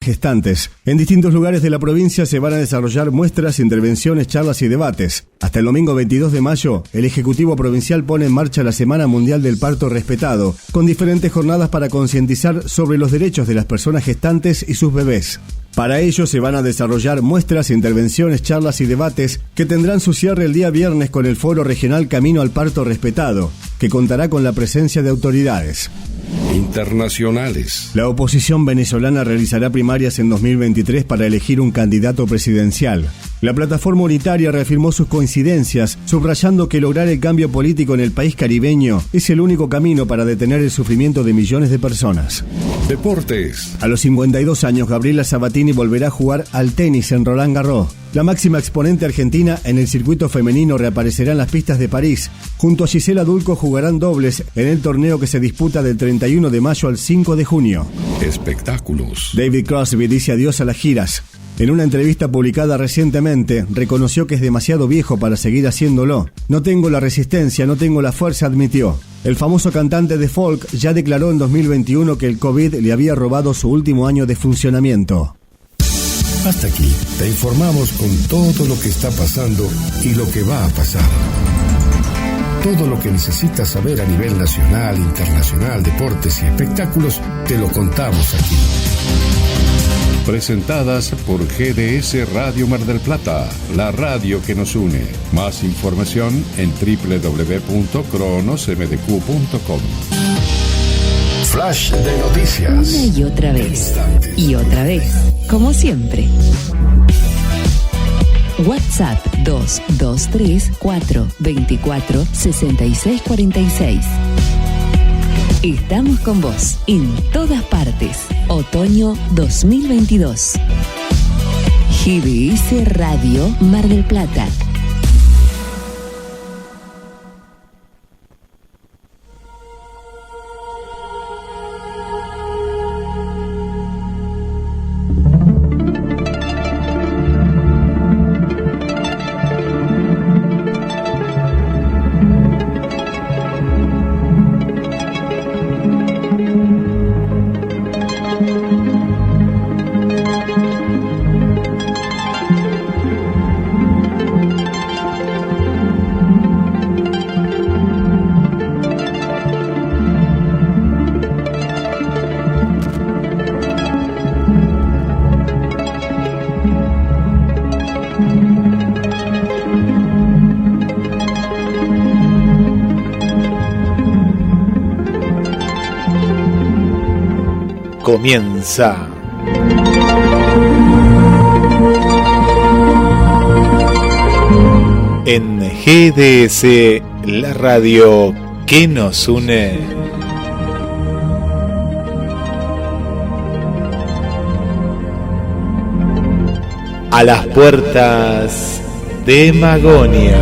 gestantes. En distintos lugares de la provincia se van a desarrollar muestras, intervenciones, charlas y debates. Hasta el domingo 22 de mayo, el Ejecutivo Provincial pone en marcha la Semana Mundial del Parto Respetado, con diferentes jornadas para concientizar sobre los derechos de las personas gestantes y sus bebés. Para ello se van a desarrollar muestras, intervenciones, charlas y debates que tendrán su cierre el día viernes con el Foro Regional Camino al Parto Respetado, que contará con la presencia de autoridades internacionales. La oposición venezolana realizará primarias en 2023 para elegir un candidato presidencial. La plataforma unitaria reafirmó sus coincidencias, subrayando que lograr el cambio político en el país caribeño es el único camino para detener el sufrimiento de millones de personas. Deportes. A los 52 años, Gabriela Sabatini volverá a jugar al tenis en Roland Garros. La máxima exponente argentina en el circuito femenino reaparecerá en las pistas de París. Junto a Gisela Dulco jugarán dobles en el torneo que se disputa del 31 de mayo al 5 de junio. Espectáculos. David Crosby dice adiós a las giras. En una entrevista publicada recientemente, reconoció que es demasiado viejo para seguir haciéndolo. No tengo la resistencia, no tengo la fuerza, admitió. El famoso cantante de folk ya declaró en 2021 que el COVID le había robado su último año de funcionamiento. Hasta aquí te informamos con todo lo que está pasando y lo que va a pasar. Todo lo que necesitas saber a nivel nacional, internacional, deportes y espectáculos, te lo contamos aquí. Presentadas por GDS Radio Mar del Plata, la radio que nos une. Más información en www.cronosmdq.com. Flash de noticias. Una y otra vez. Y otra vez. Como siempre. WhatsApp 223-424-6646. Estamos con vos en todas partes. Otoño 2022. GDS Radio Mar del Plata. Comienza en GDS, la radio que nos une. A las puertas de Magonia.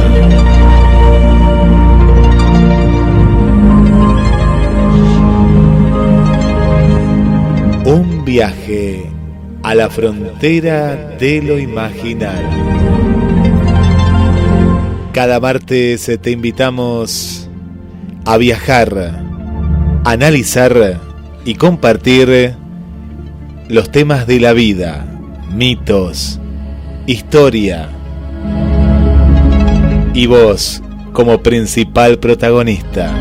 Un viaje a la frontera de lo imaginal. Cada martes te invitamos a viajar, analizar y compartir los temas de la vida, mitos, historia. Y vos como principal protagonista.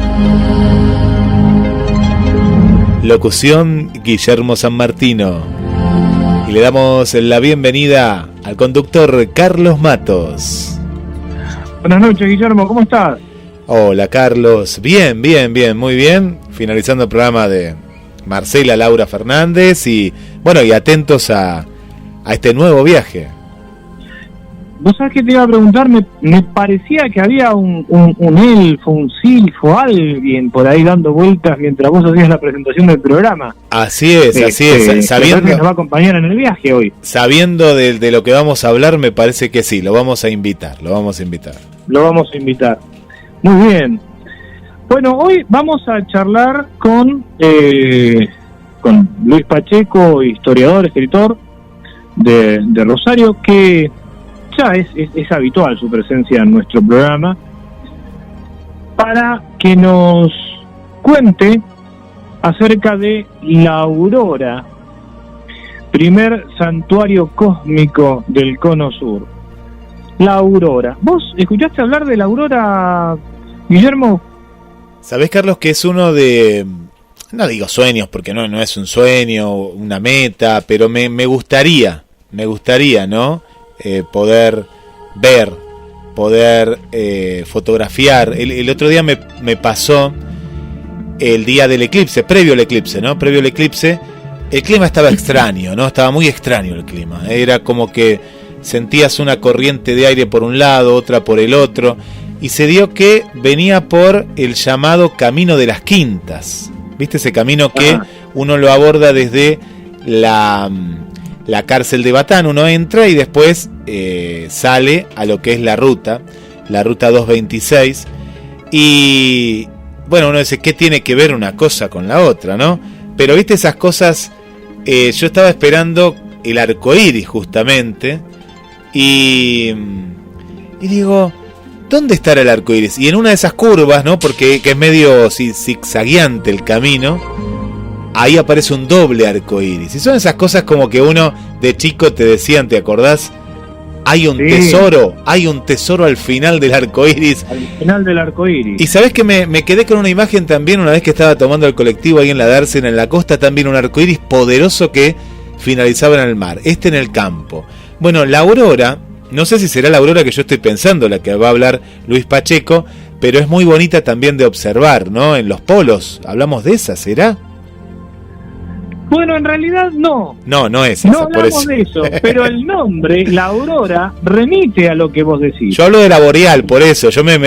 Locución Guillermo San Martino. Y le damos la bienvenida al conductor Carlos Matos. Buenas noches, Guillermo, ¿cómo estás? Hola, Carlos. Bien, muy bien. Finalizando el programa de Marcela Laura Fernández y bueno, y atentos a este nuevo viaje. Vos sabés que te iba a preguntar, me parecía que había un elfo, un silfo, alguien por ahí dando vueltas mientras vos hacías la presentación del programa. Así es. Sabiendo que nos va a acompañar en el viaje hoy. Sabiendo de lo que vamos a hablar, me parece que sí, lo vamos a invitar. Lo vamos a invitar. Muy bien. Bueno, hoy vamos a charlar con Luis Pacheco, historiador, escritor de Rosario, que ya es habitual su presencia en nuestro programa, para que nos cuente acerca de la aurora primer santuario cósmico del cono sur, la aurora. ¿Vos escuchaste hablar de la aurora, Guillermo? ¿Sabés, Carlos, que es uno de, no digo sueños, porque no es un sueño, una meta, pero me gustaría, ¿no? Poder ver, poder fotografiar. El otro día me pasó el día del eclipse, previo al eclipse, ¿no? Previo al eclipse, el clima estaba extraño, ¿no? Estaba muy extraño el clima. Era como que sentías una corriente de aire por un lado, otra por el otro, y se dio que venía por el llamado Camino de las Quintas. ¿Viste ese camino que uno lo aborda desde la cárcel de Batán? Uno entra y después sale a lo que es la ruta 226. Y bueno, uno dice, ¿qué tiene que ver una cosa con la otra, no? Pero viste esas cosas, yo estaba esperando el arco iris justamente, y digo, ¿dónde estará el arco iris? Y en una de esas curvas, ¿no? Porque que es medio zigzagueante el camino, ahí aparece un doble arco iris. Y son esas cosas como que uno de chico te decían, ¿te acordás? Hay un tesoro al final del arco iris. Al final del arco iris. Y sabés que me quedé con una imagen también una vez que estaba tomando el colectivo ahí en la Dársena, en la costa, también un arco iris poderoso que finalizaba en el mar, en el campo. Bueno, la aurora, no sé si será la aurora que yo estoy pensando, la que va a hablar Luis Pacheco, pero es muy bonita también de observar, ¿no? En los polos, hablamos de esa, ¿será? Bueno, en realidad no. No es esa, no hablamos de eso, pero el nombre, la aurora, remite a lo que vos decís. Yo hablo de la boreal, por eso, yo me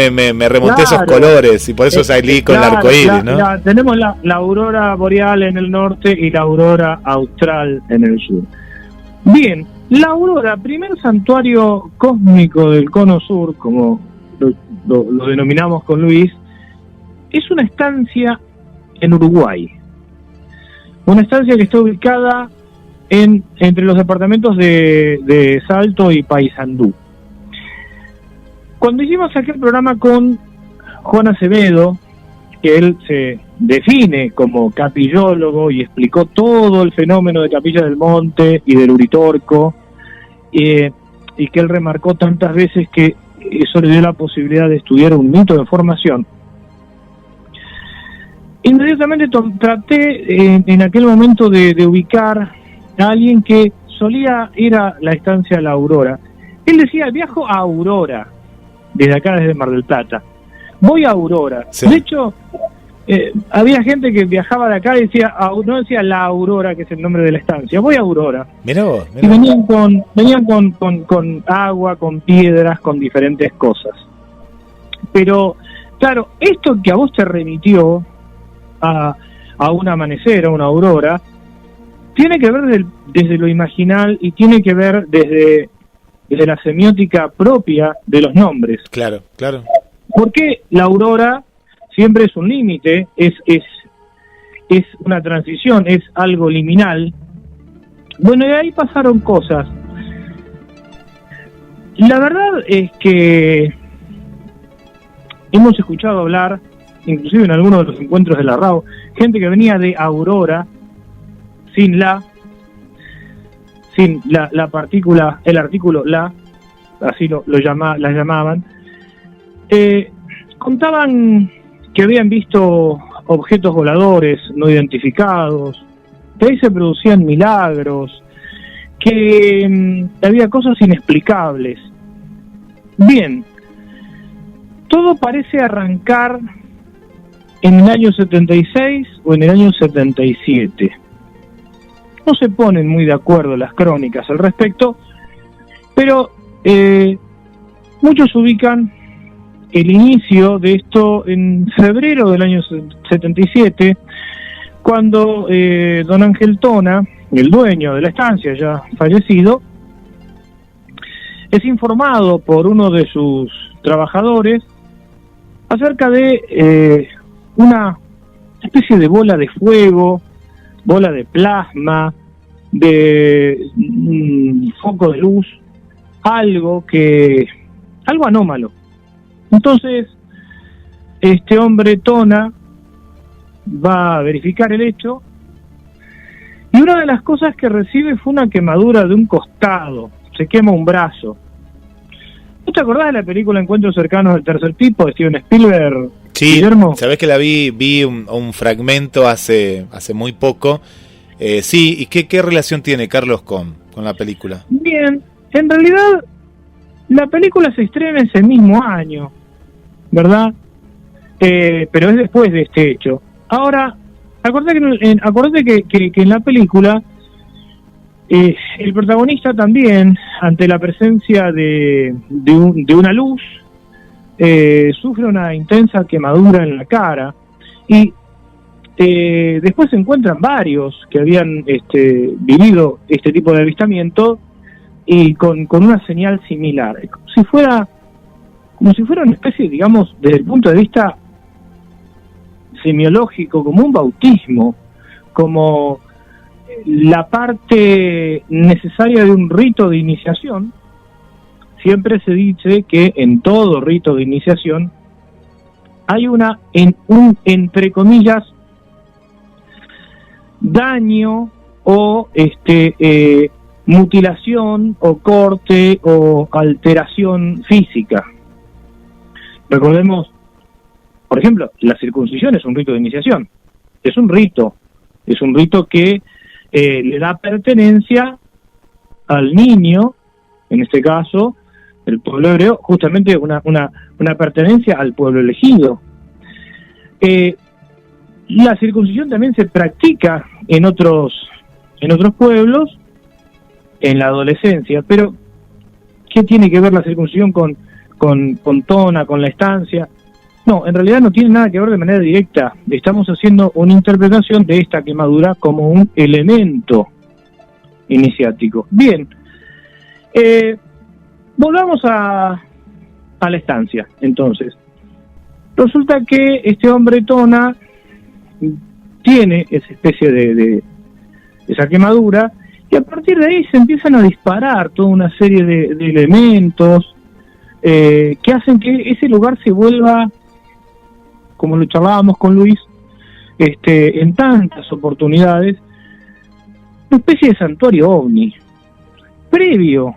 remonté a esos colores, y por eso salí con el arcoíris, ¿no? Tenemos la aurora boreal en el norte y la aurora austral en el sur. Bien, la aurora, primer santuario cósmico del cono sur, como lo denominamos con Luis, es una estancia en Uruguay. Una estancia que está ubicada entre los departamentos de Salto y Paysandú. Cuando hicimos aquel programa con Juan Acevedo, que él se define como capillólogo y explicó todo el fenómeno de Capilla del Monte y del Uritorco, y que él remarcó tantas veces que eso le dio la posibilidad de estudiar un mito de formación, inmediatamente traté en aquel momento de ubicar a alguien que solía ir a la estancia La Aurora. Él decía, viajo a Aurora, desde acá, desde Mar del Plata. Voy a Aurora. Sí. De hecho, había gente que viajaba de acá y decía, no decía La Aurora, que es el nombre de la estancia, voy a Aurora. Mirá vos. Y venían con agua, con piedras, con diferentes cosas. Pero, claro, esto que a vos te remitió a un amanecer, a una aurora, tiene que ver desde lo imaginal y tiene que ver desde la semiótica propia de los nombres. Claro. Porque la aurora siempre es un límite, es una transición, es algo liminal. Bueno, y ahí pasaron cosas. La verdad es que hemos escuchado hablar, inclusive en algunos de los encuentros de la RAO, gente que venía de Aurora sin la partícula, el artículo la, así la llamaban, contaban que habían visto objetos voladores no identificados, que ahí se producían milagros, que había cosas inexplicables. Bien, todo parece arrancar en el año 76 o en el año 77. No se ponen muy de acuerdo las crónicas al respecto, pero muchos ubican el inicio de esto en febrero del año 77, cuando don Ángel Tona, el dueño de la estancia ya fallecido, es informado por uno de sus trabajadores acerca de una especie de bola de fuego, bola de plasma, de foco de luz, algo anómalo. Entonces, este hombre Tona va a verificar el hecho y y una de las cosas que recibe fue una quemadura de un costado, se quema un brazo. ¿No te acordás de la película Encuentros cercanos del tercer tipo de Steven Spielberg? Sí, Guillermo, sabés que la vi un fragmento hace muy poco. Sí, ¿y qué relación tiene, Carlos, con la película? bien, en realidad la película se estrena ese mismo año, ¿verdad? Pero es después de este hecho. Ahora, acordate que en la película el protagonista también, ante la presencia de una luz, sufre una intensa quemadura en la cara y después se encuentran varios que habían vivido este tipo de avistamiento y con una señal similar, como si fuera una especie, digamos, desde el punto de vista semiológico, como un bautismo, como la parte necesaria de un rito de iniciación. Siempre se dice que en todo rito de iniciación hay un entre comillas daño o mutilación o corte o alteración física. Recordemos, por ejemplo, la circuncisión es un rito de iniciación, es un rito que le da pertenencia al niño, en este caso el pueblo hebreo, justamente una pertenencia al pueblo elegido. La circuncisión también se practica en otros pueblos en la adolescencia, pero ¿qué tiene que ver la circuncisión con Tona, con la estancia? No, en realidad no tiene nada que ver de manera directa. Estamos haciendo una interpretación de esta quemadura como un elemento iniciático. Bien, volvamos a la estancia. Entonces, resulta que este hombre Tona tiene esa especie de esa quemadura, y a partir de ahí se empiezan a disparar toda una serie de elementos que hacen que ese lugar se vuelva, como lo charlábamos con Luis, en tantas oportunidades, una especie de santuario ovni. Previo,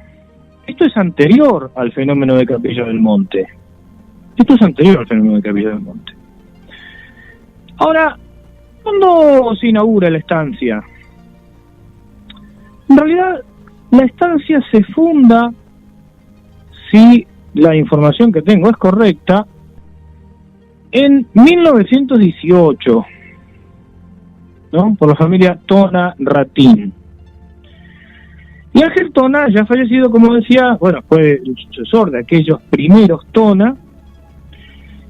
esto es anterior al fenómeno de Capilla del Monte. Ahora, ¿cuándo se inaugura la estancia? En realidad, la estancia se funda, si la información que tengo es correcta, en 1918, ¿no? Por la familia Tona Ratín. Y Ángel Tona, ya fallecido, como decía, bueno, fue el sucesor de aquellos primeros Tona,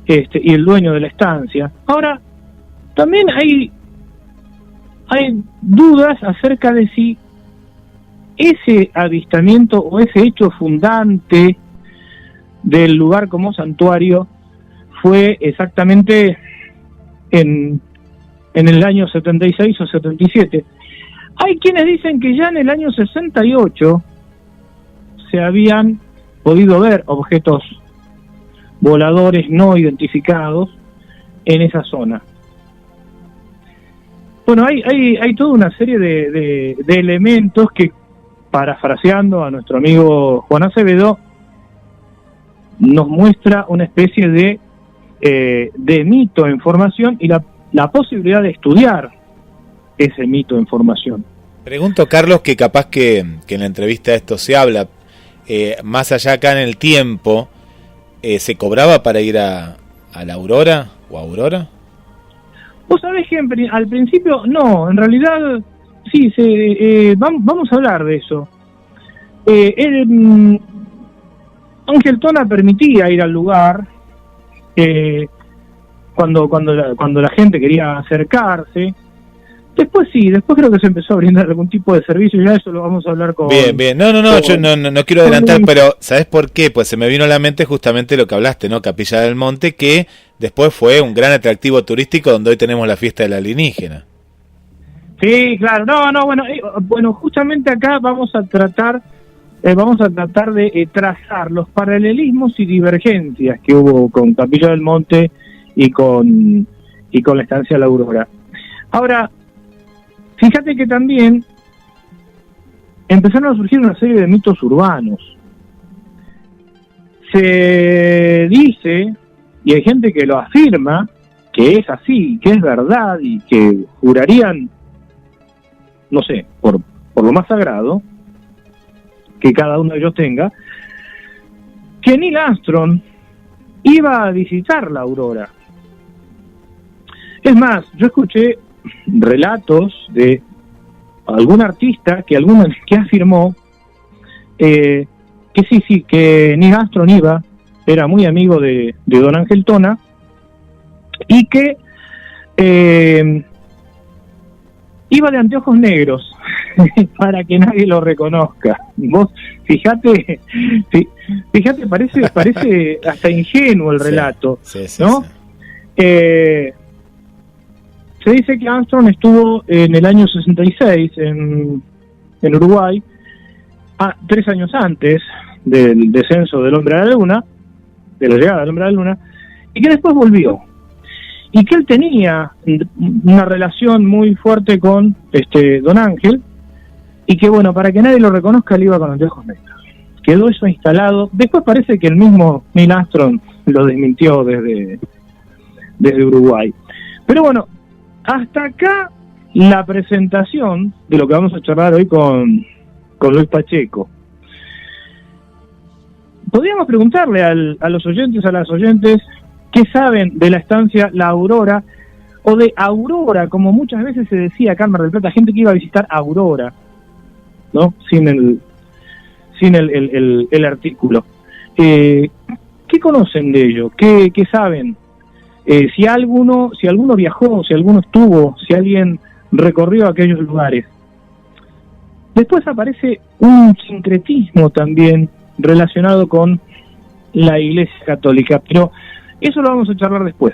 y el dueño de la estancia. Ahora, también hay dudas acerca de si ese avistamiento o ese hecho fundante del lugar como santuario fue exactamente en el año 76 o 77. Hay quienes dicen que ya en el año 68 se habían podido ver objetos voladores no identificados en esa zona. Bueno, hay toda una serie de elementos que, parafraseando a nuestro amigo Juan Acevedo, nos muestra una especie de mito en formación y la posibilidad de estudiar ese mito en formación. Pregunto, Carlos, que capaz que en la entrevista esto se habla, más allá acá en el tiempo, ¿se cobraba para ir a la Aurora o Aurora? Vos sabés que al principio no, en realidad sí, vamos a hablar de eso. Ángel Tona permitía ir al lugar cuando la gente quería acercarse. Después creo que se empezó a brindar algún tipo de servicio, y ya eso lo vamos a hablar con... Bien, no, yo no quiero adelantar, pero ¿sabés por qué? Pues se me vino a la mente justamente lo que hablaste, ¿no? Capilla del Monte, que después fue un gran atractivo turístico donde hoy tenemos la fiesta del alienígena. Sí, claro, bueno, justamente acá vamos a tratar de trazar los paralelismos y divergencias que hubo con Capilla del Monte y con la estancia La Aurora. Ahora, Fíjate que también empezaron a surgir una serie de mitos urbanos. Se dice, y hay gente que lo afirma, que es así, que es verdad, y que jurarían, no sé, por lo más sagrado que cada uno de ellos tenga, que Neil Armstrong iba a visitar la aurora. Es más, yo escuché relatos de algún artista que afirmó que sí, que Neil Armstrong era muy amigo de Don Ángel Tona, y que iba de anteojos negros para que nadie lo reconozca. Vos fíjate, parece hasta ingenuo el relato, sí, ¿no? Sí. Se dice que Armstrong estuvo en el año 66 en Uruguay, 3 años antes del descenso del hombre a la luna, de la llegada del hombre a la luna, y que después volvió. Y que él tenía una relación muy fuerte con Don Ángel, y que bueno, para que nadie lo reconozca, él iba con anteojos negros. Quedó eso instalado. Después parece que el mismo Neil Armstrong lo desmintió desde Uruguay. Pero bueno, hasta acá la presentación de lo que vamos a charlar hoy con Luis Pacheco. Podríamos preguntarle a los oyentes, a las oyentes, ¿qué saben de la estancia La Aurora, o de Aurora, como muchas veces se decía acá en Mar del Plata, gente que iba a visitar Aurora, ¿no? Sin el artículo. ¿Qué conocen de ello? ¿Qué saben? Si alguno viajó, si alguno estuvo, si alguien recorrió aquellos lugares. Después aparece un sincretismo también relacionado con la Iglesia Católica, pero eso lo vamos a charlar después.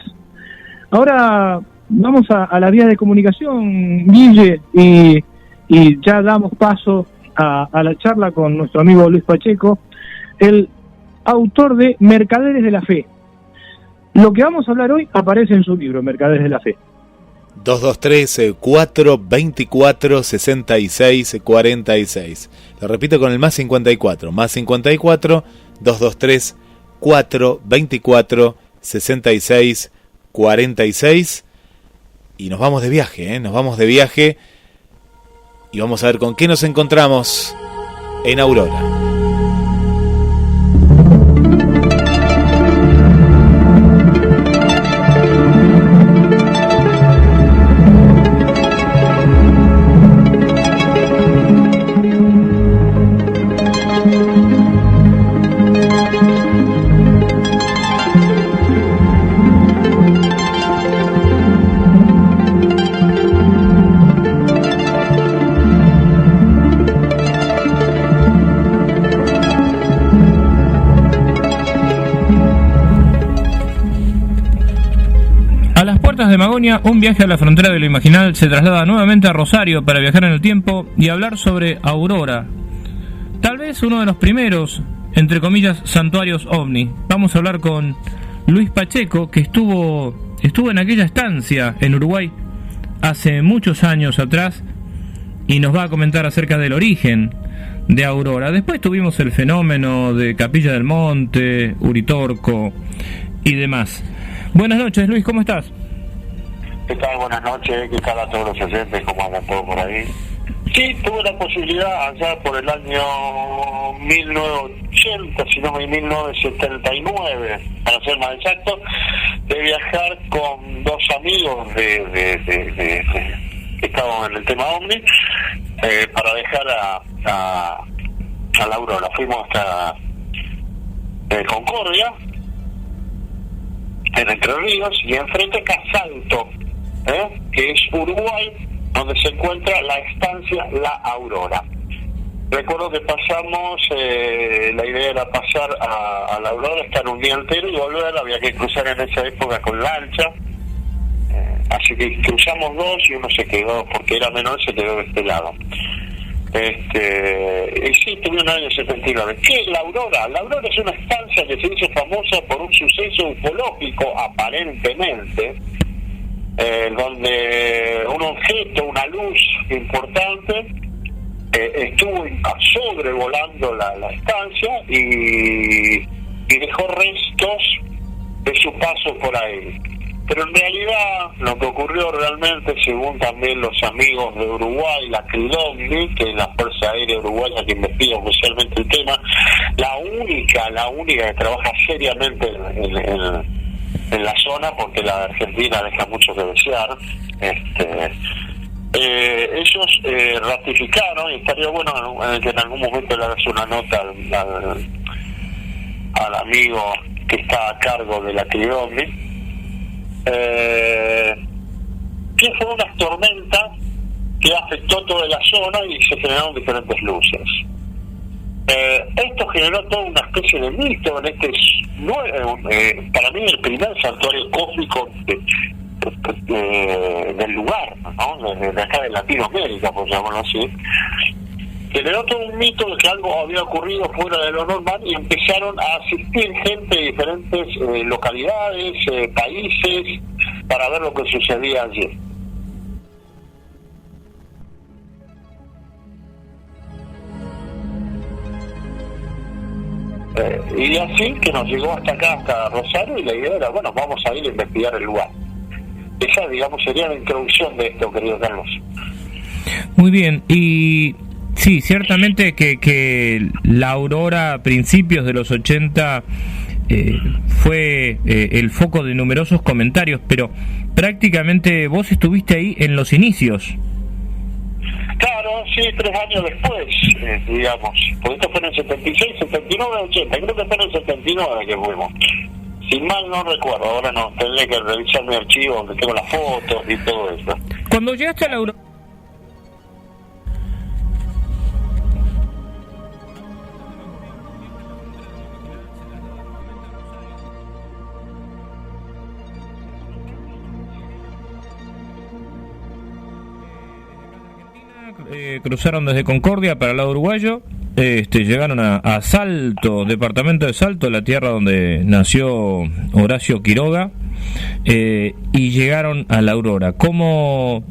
Ahora vamos a la vía de comunicación, Guille, y ya damos paso a la charla con nuestro amigo Luis Pacheco, el autor de Mercaderes de la Fe. Lo que vamos a hablar hoy aparece en su libro, Mercaderes de la Fe. 223-424-6646. Lo repito con el más 54. Más 54, 223-424-6646. Y nos vamos de viaje, Nos vamos de viaje. Y vamos a ver con qué nos encontramos en Aurora. De Magonia, un viaje a la frontera de lo imaginal se traslada nuevamente a Rosario para viajar en el tiempo y hablar sobre Aurora, tal vez uno de los primeros, entre comillas, santuarios ovni. Vamos a hablar con Luis Pacheco, que estuvo en aquella estancia en Uruguay hace muchos años atrás y nos va a comentar acerca del origen de Aurora. Después tuvimos el fenómeno de Capilla del Monte, Uritorco y demás. Buenas noches, Luis, ¿cómo estás? ¿Qué tal? Buenas noches, ¿qué tal a todos los oyentes? ¿Cómo andan todos por ahí? Sí, tuve la posibilidad allá por el año 1980, si no, 1979, para ser más exacto, de viajar con dos amigos que estaban en el tema OVNI, para viajar a la Aurora. Fuimos hasta Concordia, en Entre Ríos, y enfrente Casalto, que es Uruguay, donde se encuentra la estancia La Aurora. Recuerdo que pasamos, la idea era pasar a La Aurora, estar un día entero y volver. Había que cruzar en esa época con lancha, así que cruzamos dos y uno se quedó, porque era menor, se quedó de este lado. Y sí, tuve un año 79. ¿Qué es La Aurora? La Aurora es una estancia que se hizo famosa por un suceso ufológico, aparentemente, donde un objeto, una luz importante, estuvo sobrevolando la estancia y dejó restos de su paso por ahí. Pero en realidad lo que ocurrió realmente, según también los amigos de Uruguay, la CRIDOMNI, que es la Fuerza Aérea Uruguaya que investiga oficialmente el tema, la única que trabaja seriamente en la zona, porque la de Argentina deja mucho que desear, ellos ratificaron, y estaría bueno que en algún momento le hagas una nota al amigo que está a cargo de la CRIDOMNI, que fue una tormenta que afectó toda la zona y se generaron diferentes luces. Esto generó toda una especie de mito en para mí el primer santuario cósmico del lugar, ¿no? De acá de Latinoamérica, por llamarlo así. Generó todo un mito de que algo había ocurrido fuera de lo normal y empezaron a asistir gente de diferentes localidades, países, para ver lo que sucedía allí. Y así que nos llegó hasta acá, hasta Rosario, y la idea era, bueno, vamos a ir a investigar el lugar. Esa, digamos, sería la introducción de esto, querido Carlos. Muy bien, y sí, ciertamente que la aurora a principios de los 80 fue el foco de numerosos comentarios, pero prácticamente vos estuviste ahí en los inicios. Claro, sí, 3 años después, digamos, porque esto fue en el 76, 79, 80, creo que fue en el 79 que fuimos. Si mal no recuerdo, ahora no, tendré que revisar mi archivo donde tengo las fotos y todo eso. Cuando llegaste a la aurora... cruzaron desde Concordia para el lado uruguayo, llegaron a Salto, departamento de Salto, la tierra donde nació Horacio Quiroga, y llegaron a la Aurora.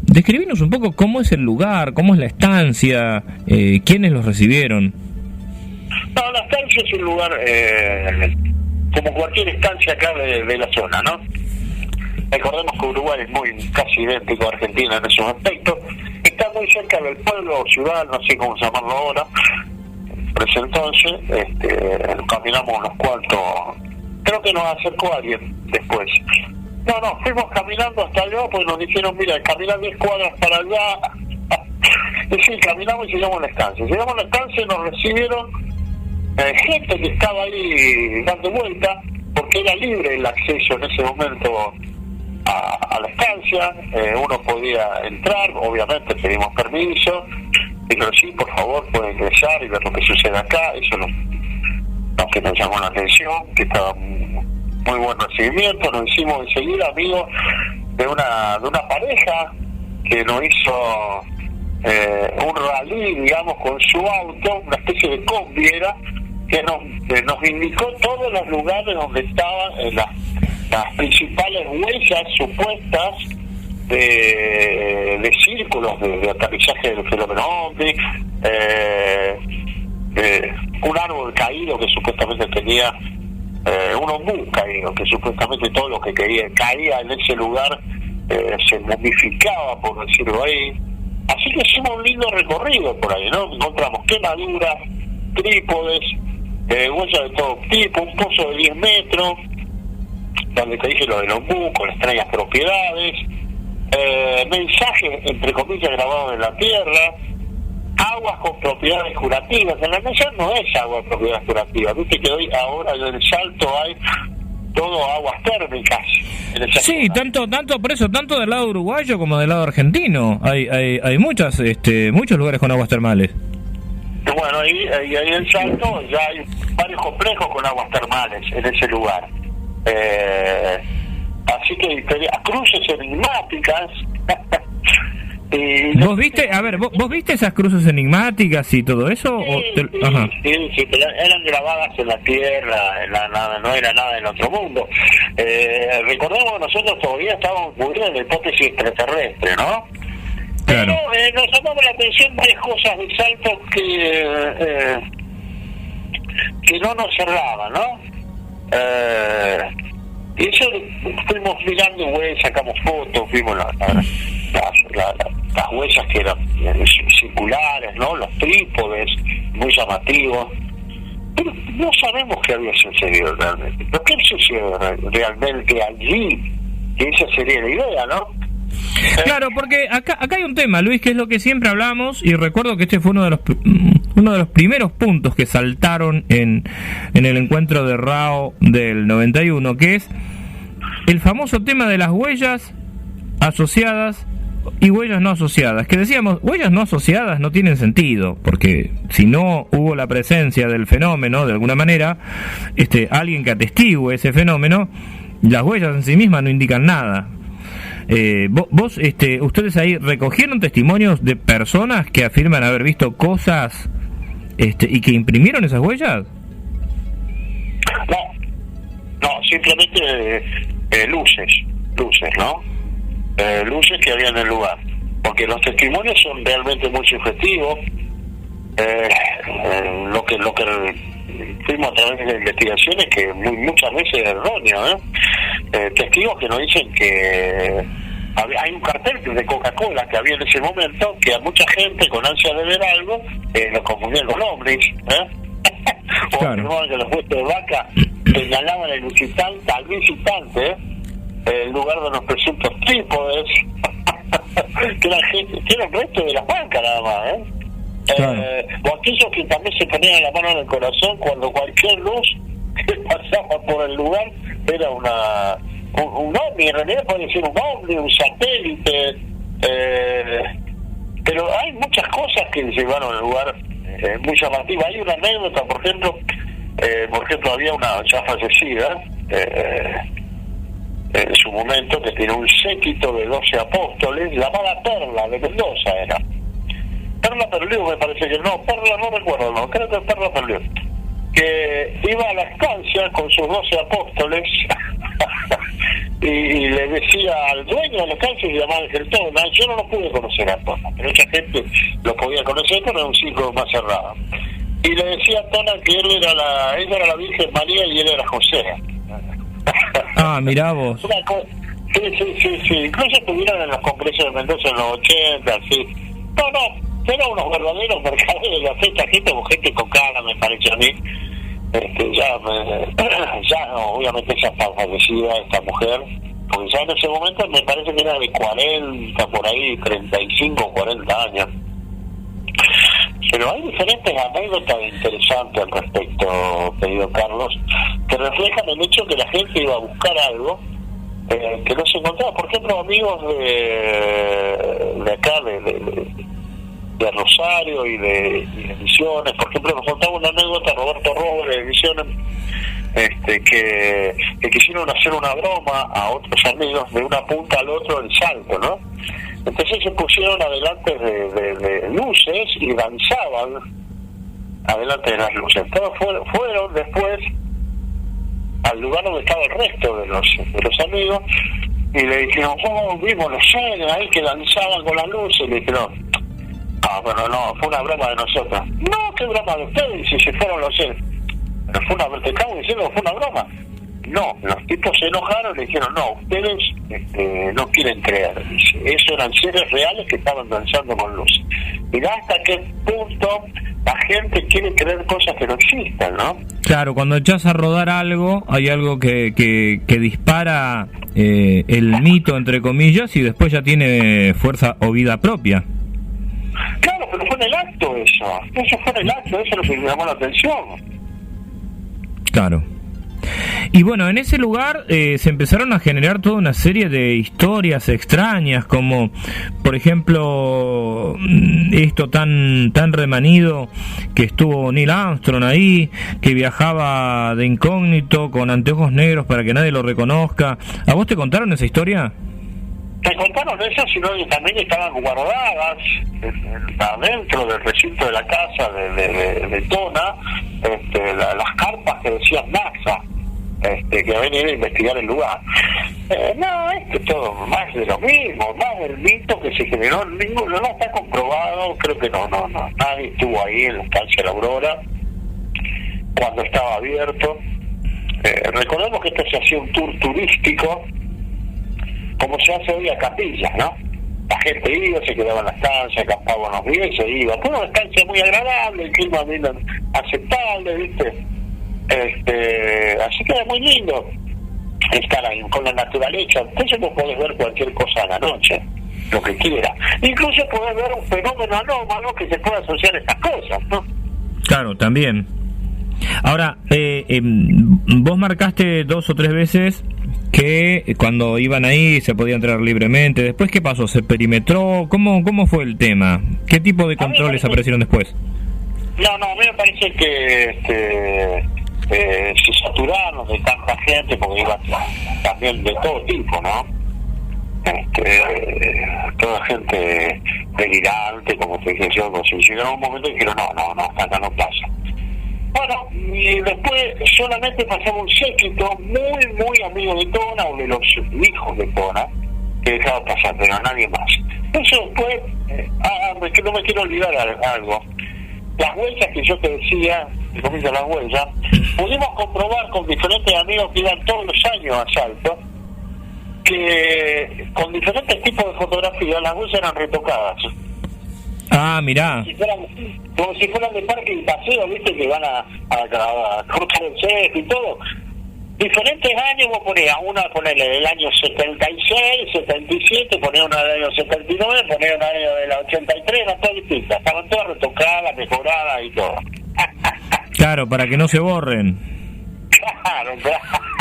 Describinos un poco cómo es el lugar, cómo es la estancia, quiénes los recibieron. No, la estancia es un lugar como cualquier estancia acá de la zona, ¿no? Recordemos que Uruguay es casi idéntico a Argentina en esos aspectos. Está muy cerca del pueblo o ciudad, no sé cómo llamarlo ahora. Por ese entonces, caminamos unos cuantos. Creo que nos acercó alguien después. No, fuimos caminando hasta allá, pues nos dijeron, mira, caminar 10 cuadras para allá. Y sí, caminamos y llegamos a la estancia. Llegamos a la estancia y nos recibieron gente que estaba ahí dando vuelta, porque era libre el acceso en ese momento a la estancia. Uno podía entrar, obviamente pedimos permiso, pero sí, por favor, puede ingresar y ver lo que sucede acá. Eso lo que nos llamó la atención, que estaba muy buen recibimiento. Nos hicimos enseguida amigos de una pareja que nos hizo un rally, digamos, con su auto, una especie de combi era, que nos indicó todos los lugares donde estaban las principales huellas supuestas de círculos de aterrizaje del fenómeno OVNI, un árbol caído que supuestamente tenía un ombú caído, que supuestamente todo lo que caía en ese lugar se momificaba, por decirlo ahí. Así que hicimos un lindo recorrido por ahí, ¿no? Encontramos quemaduras, trípodes, huellas de todo tipo, un pozo de 10 metros, donde te dije lo del ombú, con extrañas propiedades, mensajes, entre comillas, grabados en la tierra, aguas con propiedades curativas. En la mesa no es agua de propiedades curativas, viste que hoy ahora en el Salto hay todo aguas térmicas. Sí, tanto por eso, tanto del lado uruguayo como del lado argentino, hay muchos lugares con aguas termales. Bueno, ahí en el Salto ya hay varios complejos con aguas termales en ese lugar. Así que cruces enigmáticas ¿Vos viste? A ver, ¿vos viste esas cruces enigmáticas y todo eso? Sí, pero eran grabadas en la tierra, no era nada del otro mundo. Recordemos que nosotros todavía estábamos muy en la hipótesis extraterrestre, ¿no? Claro. Pero nos llamaba la atención varias cosas de Salto que no nos cerraban, ¿no? Y eso fuimos mirando, sacamos fotos, vimos las huellas que eran circulares, ¿no? Los trípodes, muy llamativos. Pero no sabemos qué había sucedido realmente. ¿Pero qué sucedió realmente allí? Que esa sería la idea, ¿no? Claro, porque acá hay un tema, Luis, que es lo que siempre hablamos, y recuerdo que este fue uno de los primeros puntos que saltaron en el encuentro de RAO del 91, que es el famoso tema de las huellas asociadas y huellas no asociadas, que decíamos, huellas no asociadas no tienen sentido, porque si no hubo la presencia del fenómeno, de alguna manera, alguien que atestigue ese fenómeno, las huellas en sí mismas no indican nada. Ustedes ahí recogieron testimonios de personas que afirman haber visto cosas y que imprimieron esas huellas. No, simplemente luces, ¿no? Luces que había en el lugar, porque los testimonios son realmente muy subjetivos. Lo que fuimos a través de investigaciones que muchas veces es erróneo, testigos que nos dicen que hay un cartel de Coca-Cola que había en ese momento, que a mucha gente con ansia de ver algo lo confundían con ovnis, o afirmaban que los huesos de vaca señalaban al visitante el lugar de los presuntos trípodes que la gente tiene el resto de las bancas nada más, o aquellos que también se ponían la mano en el corazón cuando cualquier luz que pasaba por el lugar era un ovni. En realidad puede ser un ovni, un satélite, pero hay muchas cosas que llevaron al lugar muy llamativa. Hay una anécdota, por ejemplo, había una ya fallecida en su momento, que tiene un séquito de 12 apóstoles, llamada Perla, de Mendoza era. Perla Perliu, me parece que no, Perla no recuerdo, no, creo que es Perla Perliu, que iba a la estancia con sus 12 apóstoles y le decía al dueño de la estancia, se llamaba Ángel Tona. Yo no lo pude conocer a Tona, pero mucha gente lo podía conocer, pero era un ciclo más cerrado. Y le decía a Tona que ella era la Virgen María y él era José. Mirá vos. Sí, incluso estuvieron en los congresos de Mendoza en los 80, sí. No, eran unos verdaderos mercaderes de esta gente con cara, me parece a mí. Ya obviamente ya está fallecida esta mujer, porque ya en ese momento me parece que era de 40, por ahí, 35, 40 años. Pero hay diferentes anécdotas interesantes al respecto, querido Carlos, que reflejan el hecho que la gente iba a buscar algo que no se encontraba. Por ejemplo, amigos de acá, de Rosario y de Misiones, por ejemplo, nos contaba una anécdota Roberto Robles de Misiones, que quisieron hacer una broma a otros amigos de una punta al otro del Salto, ¿no? Entonces se pusieron adelante de luces y danzaban adelante de las luces. Entonces fueron después al lugar donde estaba el resto de los amigos y le dijeron, vimos los seres ahí que danzaban con las luces. Y le dijeron, no, fue una broma de nosotros. No, qué broma de ustedes, si se fueron los seres. Pero te acabo diciendo que fue una broma. No, los tipos se enojaron y le dijeron, no, ustedes no quieren creer. Dice, eso eran seres reales que estaban danzando con luces. Mirá hasta qué punto la gente quiere creer cosas que no existan, ¿no? Claro, cuando echas a rodar algo, hay algo que dispara el mito, entre comillas, y después ya tiene fuerza o vida propia. Claro, pero fue en el acto eso. Eso fue en el acto, eso es lo que me llamó la atención. Claro. Y bueno, en ese lugar se empezaron a generar toda una serie de historias extrañas, como por ejemplo esto tan remanido que estuvo Neil Armstrong ahí, que viajaba de incógnito con anteojos negros para que nadie lo reconozca. ¿A vos te contaron esa historia? me contaron eso, sino que también estaban guardadas adentro del recinto de la casa de Tona, las carpas que decían NASA, que habían ido a investigar el lugar. No, esto es todo más de lo mismo, más del mito que se generó. No está comprobado, creo que no, nadie estuvo ahí en la estancia La Aurora cuando estaba abierto. Recordemos que esto se hacía un tour turístico, como se hace hoy a capillas, ¿no? La gente iba, se quedaba en la estancia, acampaba unos días y se iba. Fue una estancia muy agradable, el clima bien aceptable, ¿viste? Así que era muy lindo estar ahí con la naturaleza. Entonces vos podés ver cualquier cosa a la noche, lo que quiera. Incluso podés ver un fenómeno anómalo que se puede asociar a estas cosas, ¿no? Claro, también. Ahora, vos marcaste 2 o 3 veces que cuando iban ahí se podía entrar libremente. ¿Después qué pasó? ¿Se perimetró? ¿Cómo fue el tema? ¿Qué tipo de controles aparecieron después? No, a mí me parece que se saturaron de tanta gente, porque iba también de todo tipo, ¿no? Toda gente delirante, como te dije yo, pues llegaron un momento y dijeron, no, hasta acá no pasa. Bueno, y después solamente pasaba un séquito muy amigo de Tona, o de los hijos de Tona, que dejaba pasar, pero a nadie más. Eso después, no me quiero olvidar algo. Las huellas que yo te decía, que comienzan las huellas, pudimos comprobar con diferentes amigos que iban todos los años a Salto, que con diferentes tipos de fotografías las huellas eran retocadas. Ah, mirá. Como si fueran de parque y paseo, viste, que van a cortar el césped y todo. Diferentes años vos ponías una, ponele del año 76, 77, ponías una del año 79, ponías una del año 83, eran todas distintas. Estaban todas retocadas, mejoradas y todo. Claro, para que no se borren. Claro.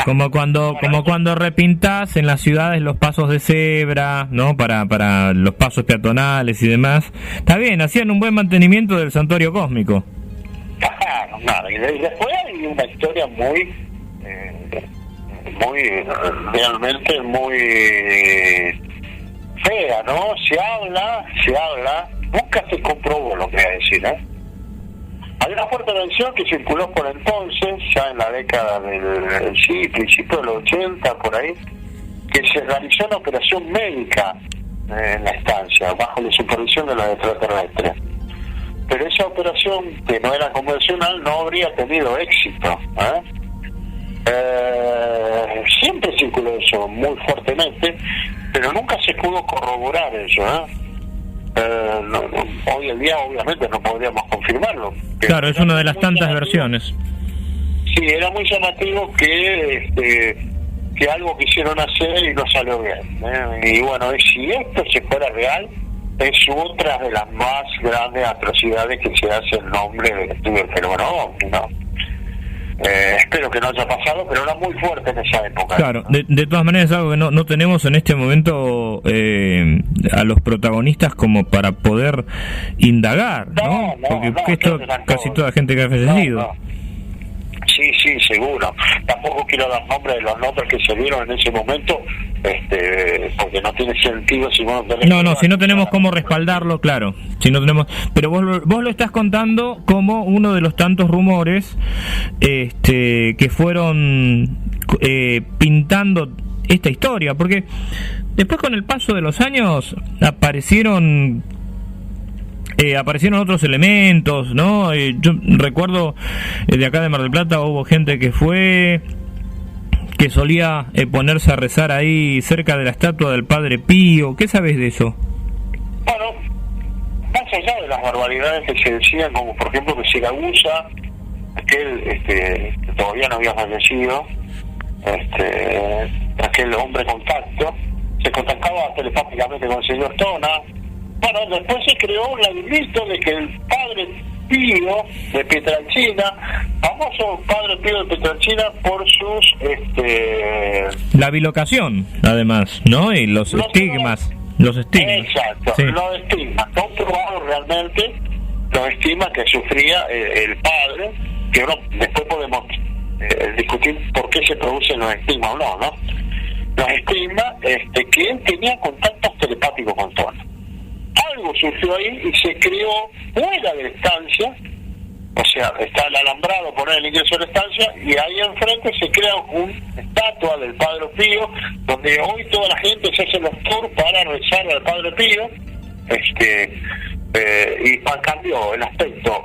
Como cuando repintás en las ciudades los pasos de cebra, ¿no? Para los pasos peatonales y demás. Está bien, hacían un buen mantenimiento del santuario cósmico. Claro, y después hay una historia muy realmente muy fea, ¿no? Se habla, nunca se comprobó lo que voy a decir, ¿eh? Hay una fuerte versión que circuló por entonces, ya en la década principio de los 80, por ahí, que se realizó una operación médica en la estancia, bajo la supervisión de los extraterrestres. Pero esa operación, que no era convencional, no habría tenido éxito, siempre circuló eso muy fuertemente, pero nunca se pudo corroborar eso, hoy en día obviamente no podríamos confirmarlo. Claro, es una de las tantas versiones. Sí, era muy llamativo que algo quisieron hacer y no salió bien, y bueno, si esto se fuera real, es otra de las más grandes atrocidades que se hace en nombre del estudio del fenómeno ovni, ¿no? Espero que no haya pasado, pero era muy fuerte en esa época. Claro, de todas maneras es algo que no tenemos en este momento a los protagonistas como para poder indagar, ¿no? Porque esto casi toda gente que ha fallecido. Sí, seguro. Tampoco quiero dar nombre de los nombres que se dieron en ese momento, porque no tiene sentido si vos si no tenemos cómo respaldarlo, claro. Si no tenemos, pero vos lo estás contando como uno de los tantos rumores que fueron pintando esta historia, porque después con el paso de los años aparecieron otros elementos, ¿no? Yo recuerdo de acá de Mar del Plata hubo gente que solía ponerse a rezar ahí cerca de la estatua del Padre Pío. ¿Qué sabes de eso? Bueno, más allá de las barbaridades que se decían, como por ejemplo que Siragusa, aquel todavía no había fallecido, aquel hombre contacto, se contactaba telepáticamente con el señor Tona. Bueno, después se creó el mito de que el Padre Pío de Pietrelcina, famoso Padre Pío de Pietrelcina por sus la bilocación, además, ¿no? Y los estigmas. Exacto, sí. Los estigmas, no probado realmente los estigmas que sufría el padre, que después podemos discutir por qué se producen los estigmas o no, nos estima que él tenía contactos telepáticos con Tona. Algo surgió ahí y se creó fuera de la estancia, o sea, está el alambrado por el ingreso de la estancia, y ahí enfrente se crea una estatua del Padre Pío, donde hoy toda la gente se hace los tours para rezar al Padre Pío, y cambió el aspecto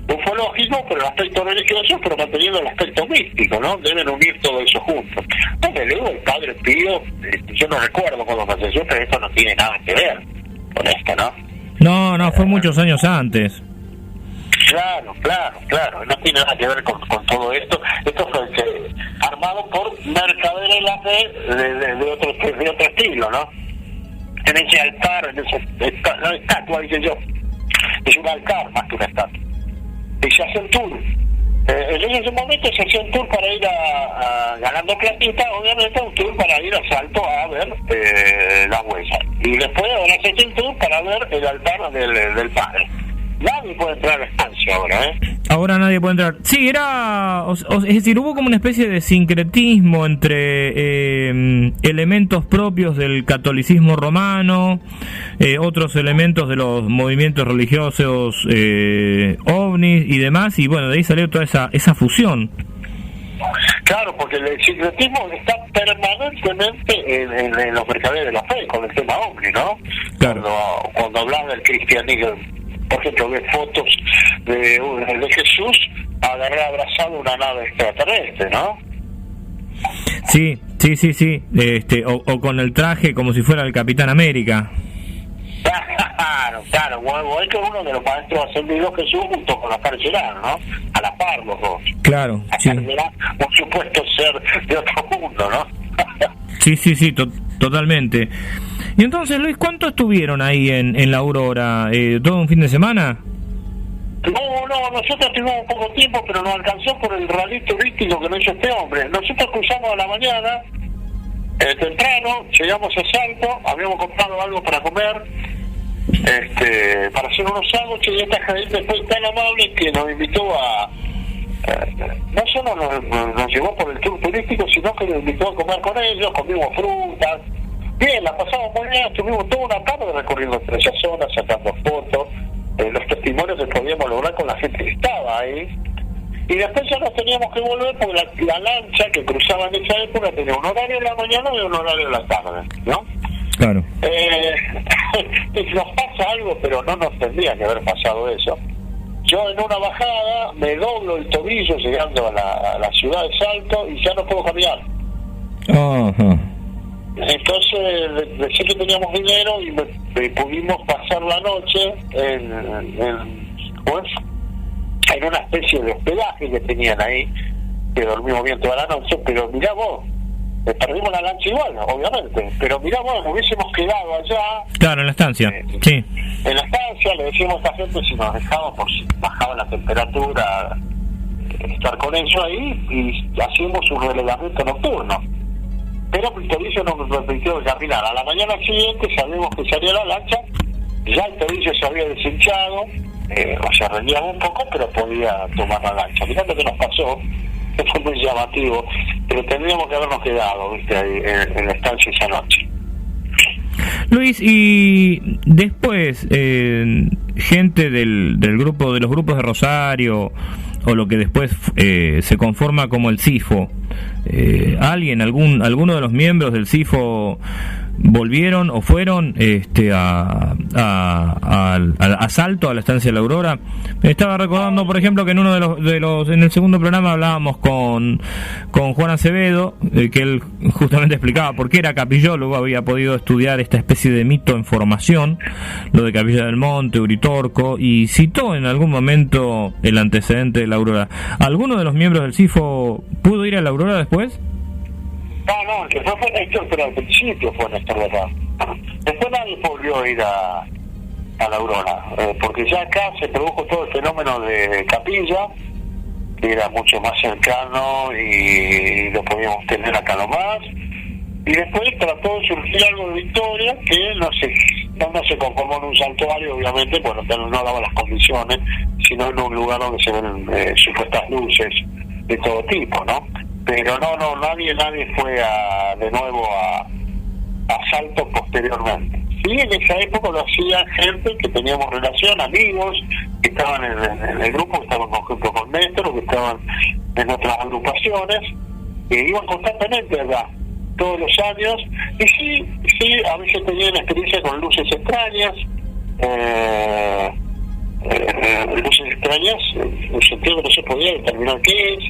ufológico, pero el aspecto religioso, pero manteniendo el aspecto místico, ¿no? Deben unir todo eso juntos. Entonces, luego el Padre Pío, yo no recuerdo cuando falleció, pero esto no tiene nada que ver con esto, ¿no? No, fue muchos años antes. Claro, no tiene nada que ver con todo esto. Esto fue armado por mercaderes de la fe de otro estilo, ¿no? En ese altar, en esa estatua, dice yo, es un altar más que una estatua. Y se hace un tour. En ese momento se hacía un tour para ir a ganando platita, obviamente un tour para ir a Salto a ver las huellas. Y después ahora se hace un tour para ver el altar del padre. Nadie puede entrar a la estancia ahora, Ahora nadie puede entrar. Sí, es decir, hubo como una especie de sincretismo entre elementos propios del catolicismo romano, otros elementos de los movimientos religiosos ovnis y demás, y bueno, de ahí salió toda esa fusión. Claro, porque el sincretismo está permanentemente en los mercaderes de la fe, con el tema ovni, ¿no? Claro. Cuando hablan del cristianismo, por ejemplo, ve fotos de Jesús abrazado una nave extraterrestre, ¿no? Sí. O con el traje como si fuera el Capitán América. Claro. Bueno, es que uno de los maestros ascendidos Jesús junto con la Carcelana, ¿no? A la par los dos. Claro, la Carcelana, por supuesto, ser de otro mundo, ¿no? Sí, totalmente. Y entonces, Luis, ¿cuánto estuvieron ahí en la Aurora? ¿Todo un fin de semana? No, nosotros tuvimos poco tiempo, pero nos alcanzó por el rally turístico que nos hizo este hombre. Nosotros cruzamos a la mañana, temprano, llegamos a Salto, habíamos comprado algo para comer, para hacer unos sándwiches, y esta gente fue tan amable que nos invitó a... no solo nos llevó por el tour turístico, sino que nos invitó a comer con ellos, comimos frutas. Bien, la pasamos muy bien, estuvimos toda una tarde recorriendo entre esas zonas, sacando fotos, los testimonios que podíamos lograr con la gente que estaba ahí. Y después ya nos teníamos que volver porque la lancha que cruzaba en esa época tenía un horario en la mañana y un horario en la tarde, ¿no? Claro. Nos pasa algo, pero no nos tendría que haber pasado eso. Yo en una bajada me doblo el tobillo llegando a la ciudad de Salto y ya no puedo caminar. Ajá. Entonces decía que teníamos dinero y pudimos pasar la noche en una especie de hospedaje que tenían ahí, que dormimos bien toda la noche, pero mirá vos, perdimos la lancha igual, obviamente, pero mirá vos, nos hubiésemos quedado allá. Claro, en la estancia, sí. En la estancia le decíamos a esta gente si nos dejaban, por si bajaba la temperatura, estar con ellos ahí, y hacíamos un relevamiento nocturno. Pero el tobillo no nos permitió caminar. A la mañana siguiente sabíamos que salía la lancha, ya el tobillo se había deshinchado, o sea, rendía un poco, pero podía tomar la lancha. Mirá lo que nos pasó, que fue muy llamativo, pero tendríamos que habernos quedado, ¿viste? Ahí en la estancia esa noche. Luis, y después, gente del grupo, de los grupos de Rosario, o lo que después se conforma como el CIFO, alguno de los miembros del CIFO volvieron o fueron a Salto, a la estancia de la Aurora. Me estaba recordando, por ejemplo, que en uno de los en el segundo programa hablábamos con Juan Acevedo, que él justamente explicaba por qué era capillólogo, había podido estudiar esta especie de mito en formación, lo de Capilla del Monte, Uritorco, y citó en algún momento el antecedente de la Aurora. ¿Alguno de los miembros del CIFO pudo ir a la Aurora después? No, que fue Néstor, pero al principio fue Néstor, ¿verdad? Después nadie volvió a ir a la Aurora, porque ya acá se produjo todo el fenómeno de Capilla, que era mucho más cercano y lo podíamos tener acá nomás, y después trató de surgir algo de Victoria que no se conformó en un santuario, obviamente, bueno, no daba las condiciones, sino en un lugar donde se ven supuestas luces de todo tipo, ¿no? pero no, nadie fue de nuevo a Salto posteriormente. Sí, en esa época lo hacía gente que teníamos relación, amigos, que estaban en el grupo, que estaban junto con Néstor, que estaban en otras agrupaciones, que iban constantemente allá, todos los años, y sí, a veces tenían experiencia con luces extrañas, en el sentido que no se podía determinar qué es,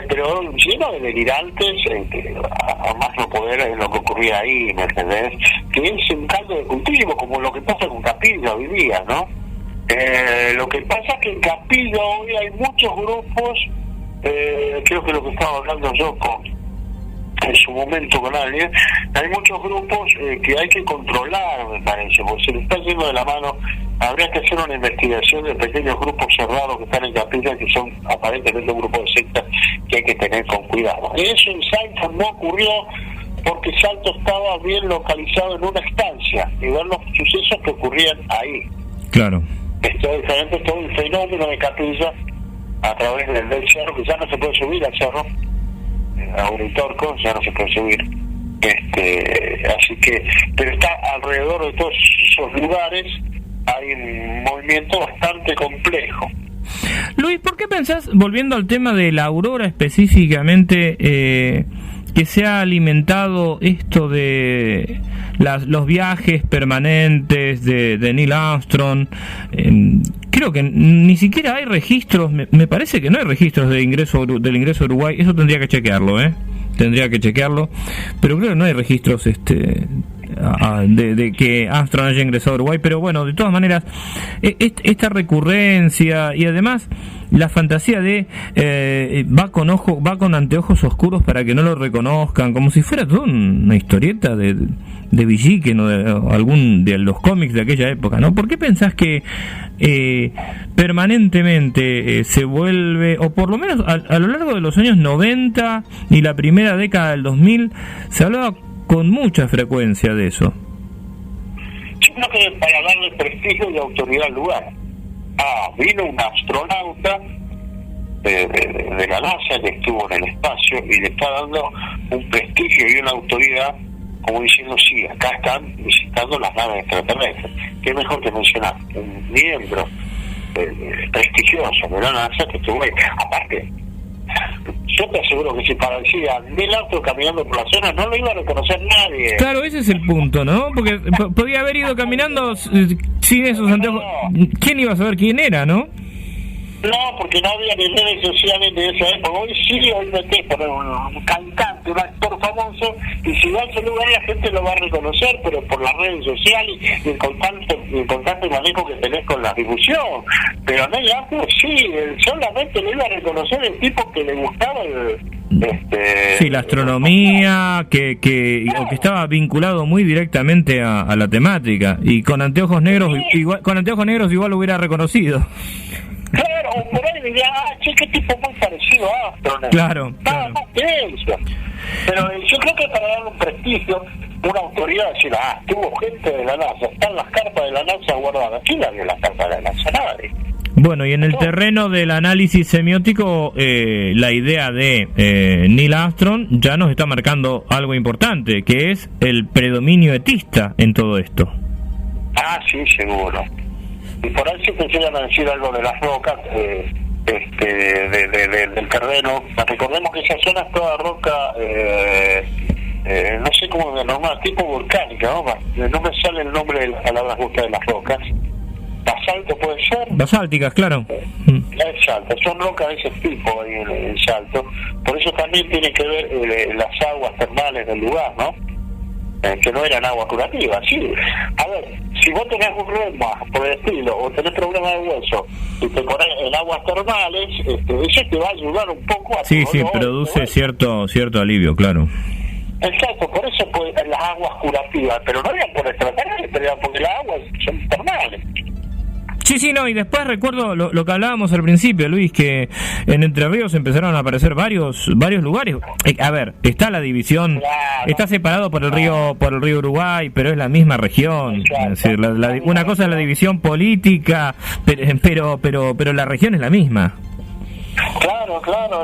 pero lleno de delirantes, a más no poder en lo que ocurría ahí, ¿me entendés? Que es un caldo de cultivo, como lo que pasa con Capilla hoy día, ¿no? Lo que pasa es que en Capilla hoy hay muchos grupos, creo que lo que estaba hablando yo en su momento con alguien, hay muchos grupos que hay que controlar, me parece, porque se le está yendo de la mano. Habría que hacer una investigación de pequeños grupos cerrados que están en Capilla, que son aparentemente un grupo de sectas que hay que tener con cuidado. Eso en Salto no ocurrió porque Salto estaba bien localizado en una estancia y ver los sucesos que ocurrían ahí. Claro. Esto es diferente, todo el fenómeno de Capilla a través del cerro, que ya no se puede subir al cerro, a Uritorco ya no se puede subir. Así que, pero está alrededor de todos esos lugares, hay un movimiento bastante complejo. Luis, ¿por qué pensás, volviendo al tema de la aurora específicamente, que se ha alimentado esto de los viajes permanentes de Neil Armstrong? Creo que ni siquiera hay registros, me parece que no hay registros del ingreso a Uruguay. Eso tendría que chequearlo, pero creo que no hay registros de que Armstrong haya ingresado a Uruguay. Pero bueno, de todas maneras, esta recurrencia y además la fantasía de va con anteojos oscuros para que no lo reconozcan, como si fuera toda una historieta de Villiquen o de algún de los cómics de aquella época, ¿no? ¿Por qué pensás que permanentemente se vuelve, o por lo menos a lo largo de los años 90 y la primera década del 2000, se hablaba con mucha frecuencia de eso? Yo creo que para darle prestigio y autoridad al lugar. Vino un astronauta de la NASA que estuvo en el espacio y le está dando un prestigio y una autoridad, como diciendo, sí, acá están visitando las naves extraterrestres. ¿Qué mejor que mencionar? Un miembro prestigioso de la NASA que estuvo ahí. Aparte, yo te aseguro que si parecía Neil Armstrong caminando por la zona, no lo iba a reconocer nadie. Claro, ese es el punto, ¿no? Porque podía haber ido caminando sin esos anteojos. ¿Quién iba a saber quién era, no? No, porque no había ni redes sociales de esa época. Hoy sí, hoy metés por un cantante, un actor famoso, y si va a ese lugar la gente lo va a reconocer, pero por las redes sociales y el constante manejo que tenés con la difusión. Pero no, ya, sí, solamente le iba a reconocer el tipo que le gustaba sí, la astronomía, que estaba vinculado muy directamente a la temática, y con anteojos negros, igual lo hubiera reconocido. Claro, o por ahí diría, qué tipo muy parecido a Armstrong. Claro. Más que eso. Pero yo creo que para darle un prestigio, una autoridad, decir, tuvo gente de la NASA, están las carpas de la NASA guardadas. ¿Quién la vio las carpas de la NASA? Nadie. Bueno, y en el terreno del análisis semiótico, la idea de Neil Armstrong ya nos está marcando algo importante, que es el predominio etista en todo esto. Sí, seguro. Y por ahí sí te llegan a decir algo de las rocas, del terreno. Recordemos que esa zona es toda roca, no sé cómo denominar, tipo volcánica, ¿no? No me sale el nombre de las palabras justas de las rocas. Basalto puede ser. Basálticas, claro. Exacto, son rocas de ese tipo ahí en Salto. Por eso también tiene que ver las aguas termales del lugar, ¿no? Que no eran agua curativa, sí. A ver, si vos tenés un reuma por el estilo, o tenés problemas de hueso, y te pones en aguas termales, eso te va a ayudar un poco a... Sí, produce cierto alivio, claro. Exacto, por eso pues, las aguas curativas, pero no eran por extraterrestres, pero eran porque las aguas son termales. Sí, no, y después recuerdo lo que hablábamos al principio, Luis, que en Entre Ríos empezaron a aparecer varios lugares. A ver, está la división, claro, está separado por el río Uruguay, pero es la misma región. Claro, es decir, una cosa es la división política, pero la región es la misma. Claro,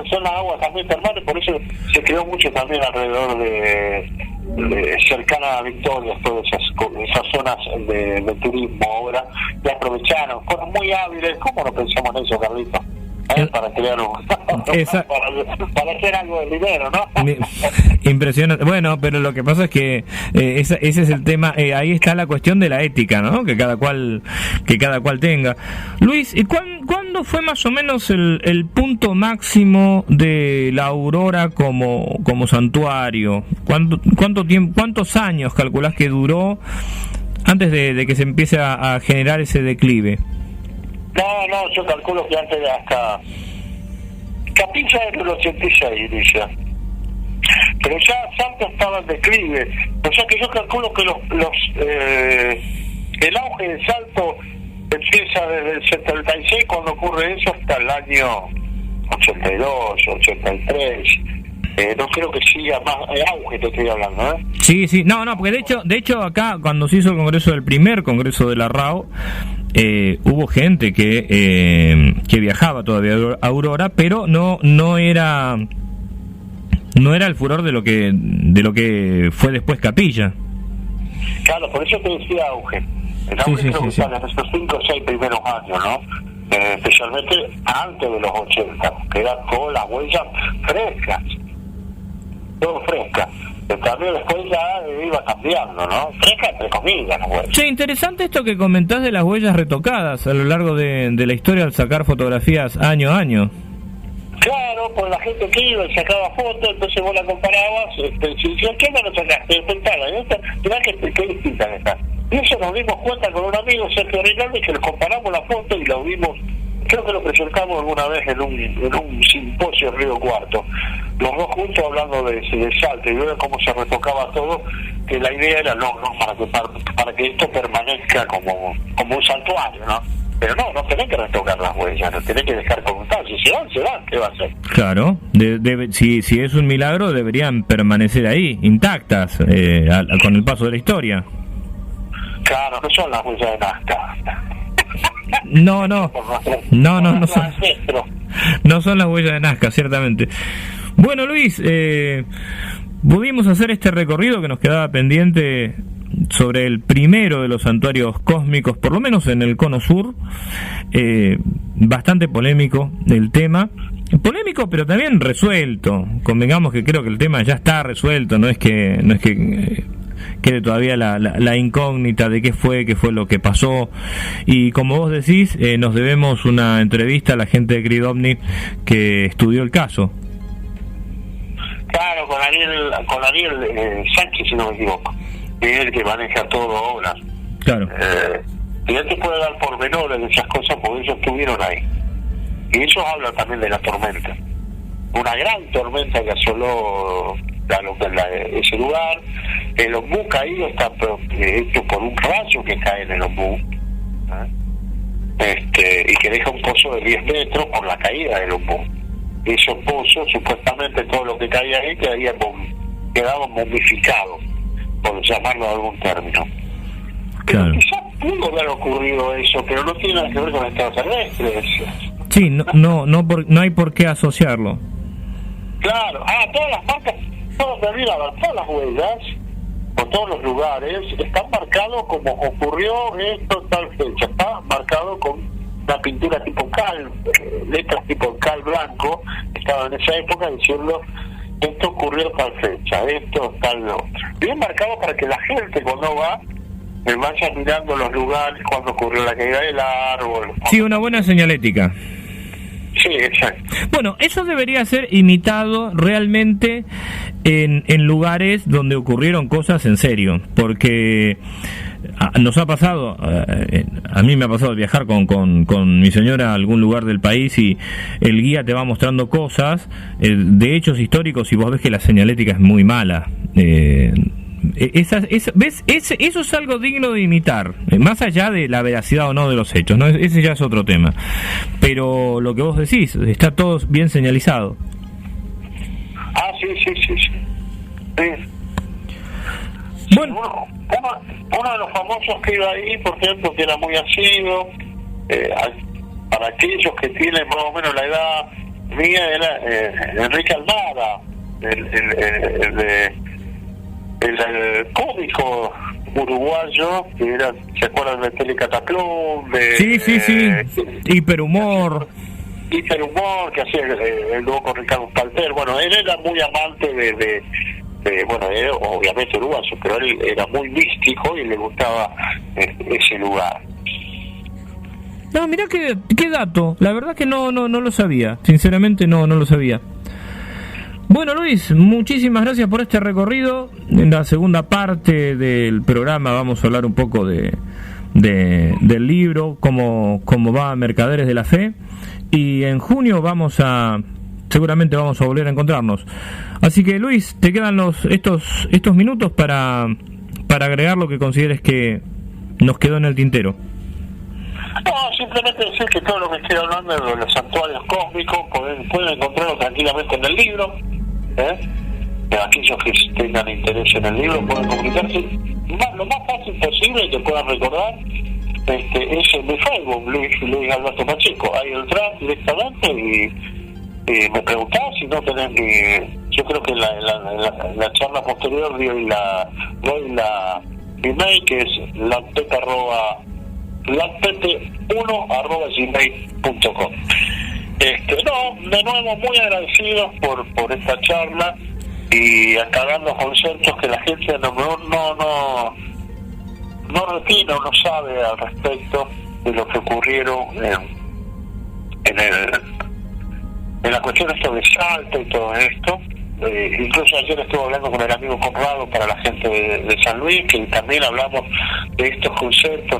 son las aguas también termales, por eso se creó mucho también alrededor de cercana a Victoria, todas esas zonas de turismo ahora, y aprovecharon, fueron muy hábiles. ¿Cómo no pensamos en eso, Carlito? Para crear para hacer algo de dinero, ¿no? Impresionante. Bueno, pero lo que pasa es que ese es el tema. Ahí está la cuestión de la ética, ¿no? Que cada cual tenga. Luis, ¿y cuándo fue más o menos el punto máximo de la Aurora como santuario? ¿Cuánto tiempo, cuántos años calculás que duró antes de que se empiece a generar ese declive? No, yo calculo que antes de hasta Capilla era el 86, dice. Pero ya Salto estaba en declive. O sea que yo calculo que el auge de Salto empieza desde el 76, cuando ocurre eso, hasta el año 82, 83. No creo que siga más auge, te estoy hablando, ¿eh? Sí, no, porque de hecho acá, cuando se hizo el congreso, el primer congreso de la RAO, hubo gente que viajaba todavía a Aurora, pero no era el furor de lo que fue después Capilla. Claro, por eso te decía auge. El auge creo que está en estos 5 o 6 primeros años, ¿no? Especialmente antes de los 80, que eran todas las huellas frescas, todo fresca. También después ya iba cambiando, ¿no? Fresca entre comillas, ¿no? Sí, interesante esto que comentás de las huellas retocadas a lo largo de la historia al sacar fotografías año a año. Claro, pues la gente que iba y sacaba fotos, entonces vos la comparabas, si ¿qué me lo sacaste? Mirá que distintas están. Y eso nos dimos cuenta con un amigo, Sergio Rinaldi, que le comparamos la foto y lo vimos. Creo que lo presentamos alguna vez en un simposio en Río Cuarto, los dos juntos hablando de Salto y ver cómo se retocaba todo, que la idea era no para que esto permanezca como un santuario, ¿no? Pero no tenés que retocar las huellas, no tenés que dejar contar, si se van, ¿qué va a hacer? Claro, si es un milagro deberían permanecer ahí, intactas, con el paso de la historia. Claro, no son las huellas de Nazca. No son las huellas de Nazca, ciertamente. Bueno, Luis, pudimos hacer este recorrido que nos quedaba pendiente sobre el primero de los santuarios cósmicos, por lo menos en el cono sur. Bastante polémico el tema, pero también resuelto. Convengamos que creo que el tema ya está resuelto, no es que quede todavía la incógnita de qué fue lo que pasó. Y como vos decís, nos debemos una entrevista a la gente de Gridovni que estudió el caso. Claro, con Ariel Sánchez, si no me equivoco, es el que maneja todo ahora. Claro. Y él te puede dar pormenores de esas cosas porque ellos estuvieron ahí. Y ellos hablan también de la tormenta. Una gran tormenta que asoló ese lugar. El ombú caído está hecho por un rayo que cae en el ombú, y que deja un pozo de 10 metros por la caída del ombú. Y esos pozos, supuestamente todo lo que caía ahí quedaba momificado, por llamarlo de algún término. Claro. Quizás pudo haber ocurrido eso, pero no tiene nada que ver con extraterrestres. Sí, no hay por qué asociarlo. Claro, todas las marcas, todas las huellas o todos los lugares están marcados como ocurrió esto tal fecha, está marcado con una pintura tipo cal, letras tipo cal blanco, estaban en esa época diciendo esto ocurrió tal fecha, esto tal otro, bien marcado para que la gente cuando vaya mirando los lugares cuando ocurrió la caída del árbol. Sí, una buena señalética. Sí, exacto. Bueno, eso debería ser imitado realmente en lugares donde ocurrieron cosas en serio, porque nos ha pasado, a mí me ha pasado viajar con mi señora a algún lugar del país y el guía te va mostrando cosas de hechos históricos y vos ves que la señalética es muy mala. ¿Ves? Eso es algo digno de imitar, más allá de la veracidad o no de los hechos, ¿no? Ese ya es otro tema, pero lo que vos decís, está todo bien señalizado. Sí. Bueno, uno de los famosos que iba ahí, por ejemplo, que era muy asiduo, para aquellos que tienen más o menos la edad mía era Enrique Almada, el cómico uruguayo, que era, ¿se acuerdan de Telecataclón? Sí. Hiperhumor, que hacía el dúo con Ricardo Palter. Bueno, él era muy amante de bueno, él, obviamente uruguayo, pero él era muy místico y le gustaba ese lugar. No, mirá qué dato. La verdad que no lo sabía. Sinceramente no lo sabía. Bueno, Luis, muchísimas gracias por este recorrido. En la segunda parte del programa vamos a hablar un poco del libro, cómo va Mercaderes de la Fe. Y en junio seguramente vamos a volver a encontrarnos. Así que, Luis, te quedan estos minutos para agregar lo que consideres que nos quedó en el tintero. No, simplemente decir que todo lo que estoy hablando de los santuarios cósmicos pueden encontrarlo tranquilamente en el libro. Aquellos que tengan interés en el libro pueden comunicarse lo más fácil posible que puedan recordar. Es en mi Facebook, Luis Alberto Pacheco. Ahí entras directamente y me preguntás si no tenés yo creo que la charla posterior doy la email, que es latpete1@gmail.com. De nuevo muy agradecidos por esta charla y aclarando conceptos que la gente a lo mejor no retiene o no sabe al respecto de lo que ocurrieron en la cuestión esto de Salta y todo esto. Incluso ayer estuve hablando con el amigo Conrado para la gente de San Luis, que también hablamos de estos conceptos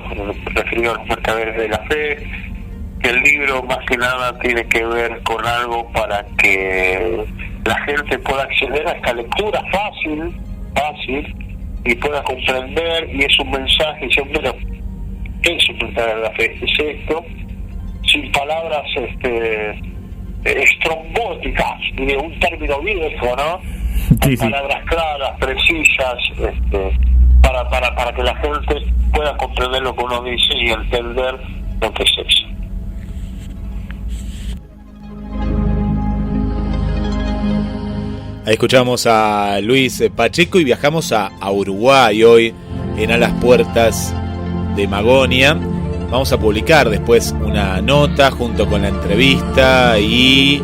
referidos a los mercaderes de la fe, que el libro más que nada tiene que ver con algo para que la gente pueda acceder a esta lectura fácil y pueda comprender, y es un mensaje, bueno, ¿qué es un mercader de la fe? Es esto, sin palabras estrombóticas, de un término viejo, ¿no? Sí. Palabras claras, precisas, para que la gente pueda comprender lo que uno dice y entender lo que es eso. Ahí escuchamos a Luis Pacheco y viajamos a Uruguay hoy en A las Puertas de Magonia. Vamos a publicar después una nota junto con la entrevista y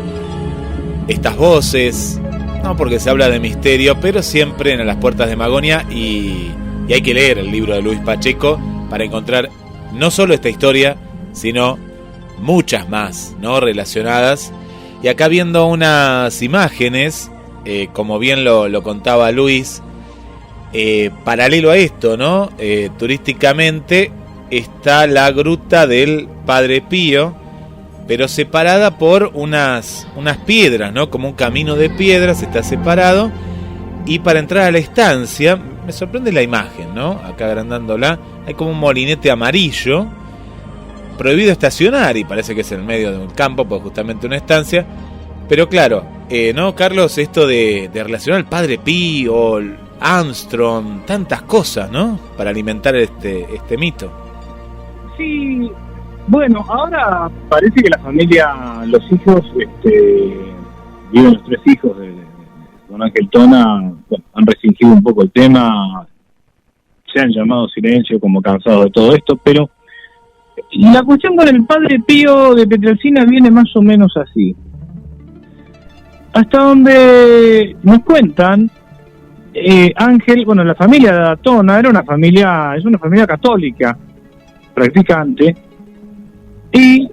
estas voces, no porque se habla de misterio, pero siempre en A las Puertas de Magonia, y hay que leer el libro de Luis Pacheco para encontrar no solo esta historia, sino muchas más, ¿no?, relacionadas. Y acá viendo unas imágenes, como bien lo contaba Luis, paralelo a esto, ¿no? Turísticamente está la gruta del Padre Pío, pero separada por unas piedras, ¿no? Como un camino de piedras, está separado. Y para entrar a la estancia, me sorprende la imagen, ¿no? Acá agrandándola, hay como un molinete amarillo, prohibido estacionar, y parece que es en el medio de un campo, pues justamente una estancia. Pero claro, ¿no, Carlos? Esto de relacionar al Padre Pío, Armstrong, tantas cosas, ¿no? Para alimentar este mito. Sí, bueno, ahora parece que la familia, los hijos, digo, los 3 hijos de don Ángel Tona, bueno, han restringido un poco el tema, se han llamado silencio, como cansados de todo esto, pero la cuestión con el Padre Pío de Pietrelcina viene más o menos así. Hasta donde nos cuentan, Ángel, bueno, la familia de Tona es una familia católica, practicante, y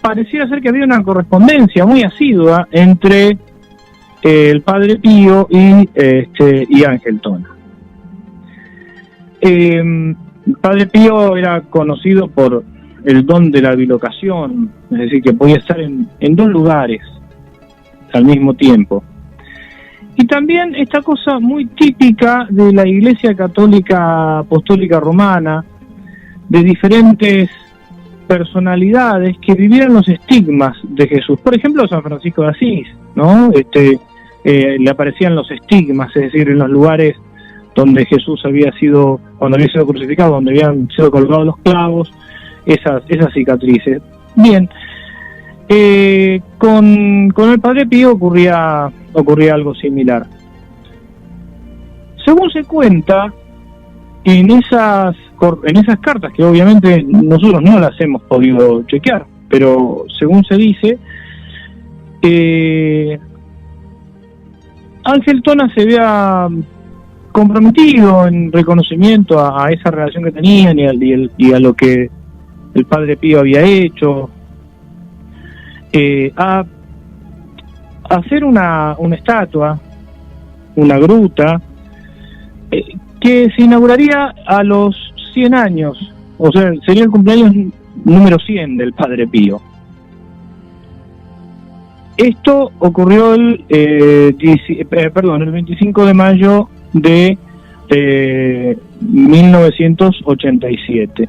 pareciera ser que había una correspondencia muy asidua entre el Padre Pío y Ángel Tona. El Padre Pío era conocido por el don de la bilocación, es decir, que podía estar en 2 lugares al mismo tiempo. Y también esta cosa muy típica de la Iglesia Católica Apostólica Romana, de diferentes personalidades que vivieron los estigmas de Jesús. Por ejemplo, San Francisco de Asís, ¿no? Le aparecían los estigmas, es decir, en los lugares donde Jesús cuando había sido crucificado, donde habían sido colgados los clavos, esas cicatrices. Bien, con el Padre Pío ocurría algo similar. Según se cuenta, en esas cartas, que obviamente nosotros no las hemos podido chequear, pero según se dice, Ángel Tona se había comprometido en reconocimiento a esa relación que tenían y a lo que el Padre Pío había hecho, a hacer una estatua, una gruta, que se inauguraría a los 100 años, o sea, sería el cumpleaños número 100 del Padre Pío. Esto ocurrió el 25 de mayo de 1987.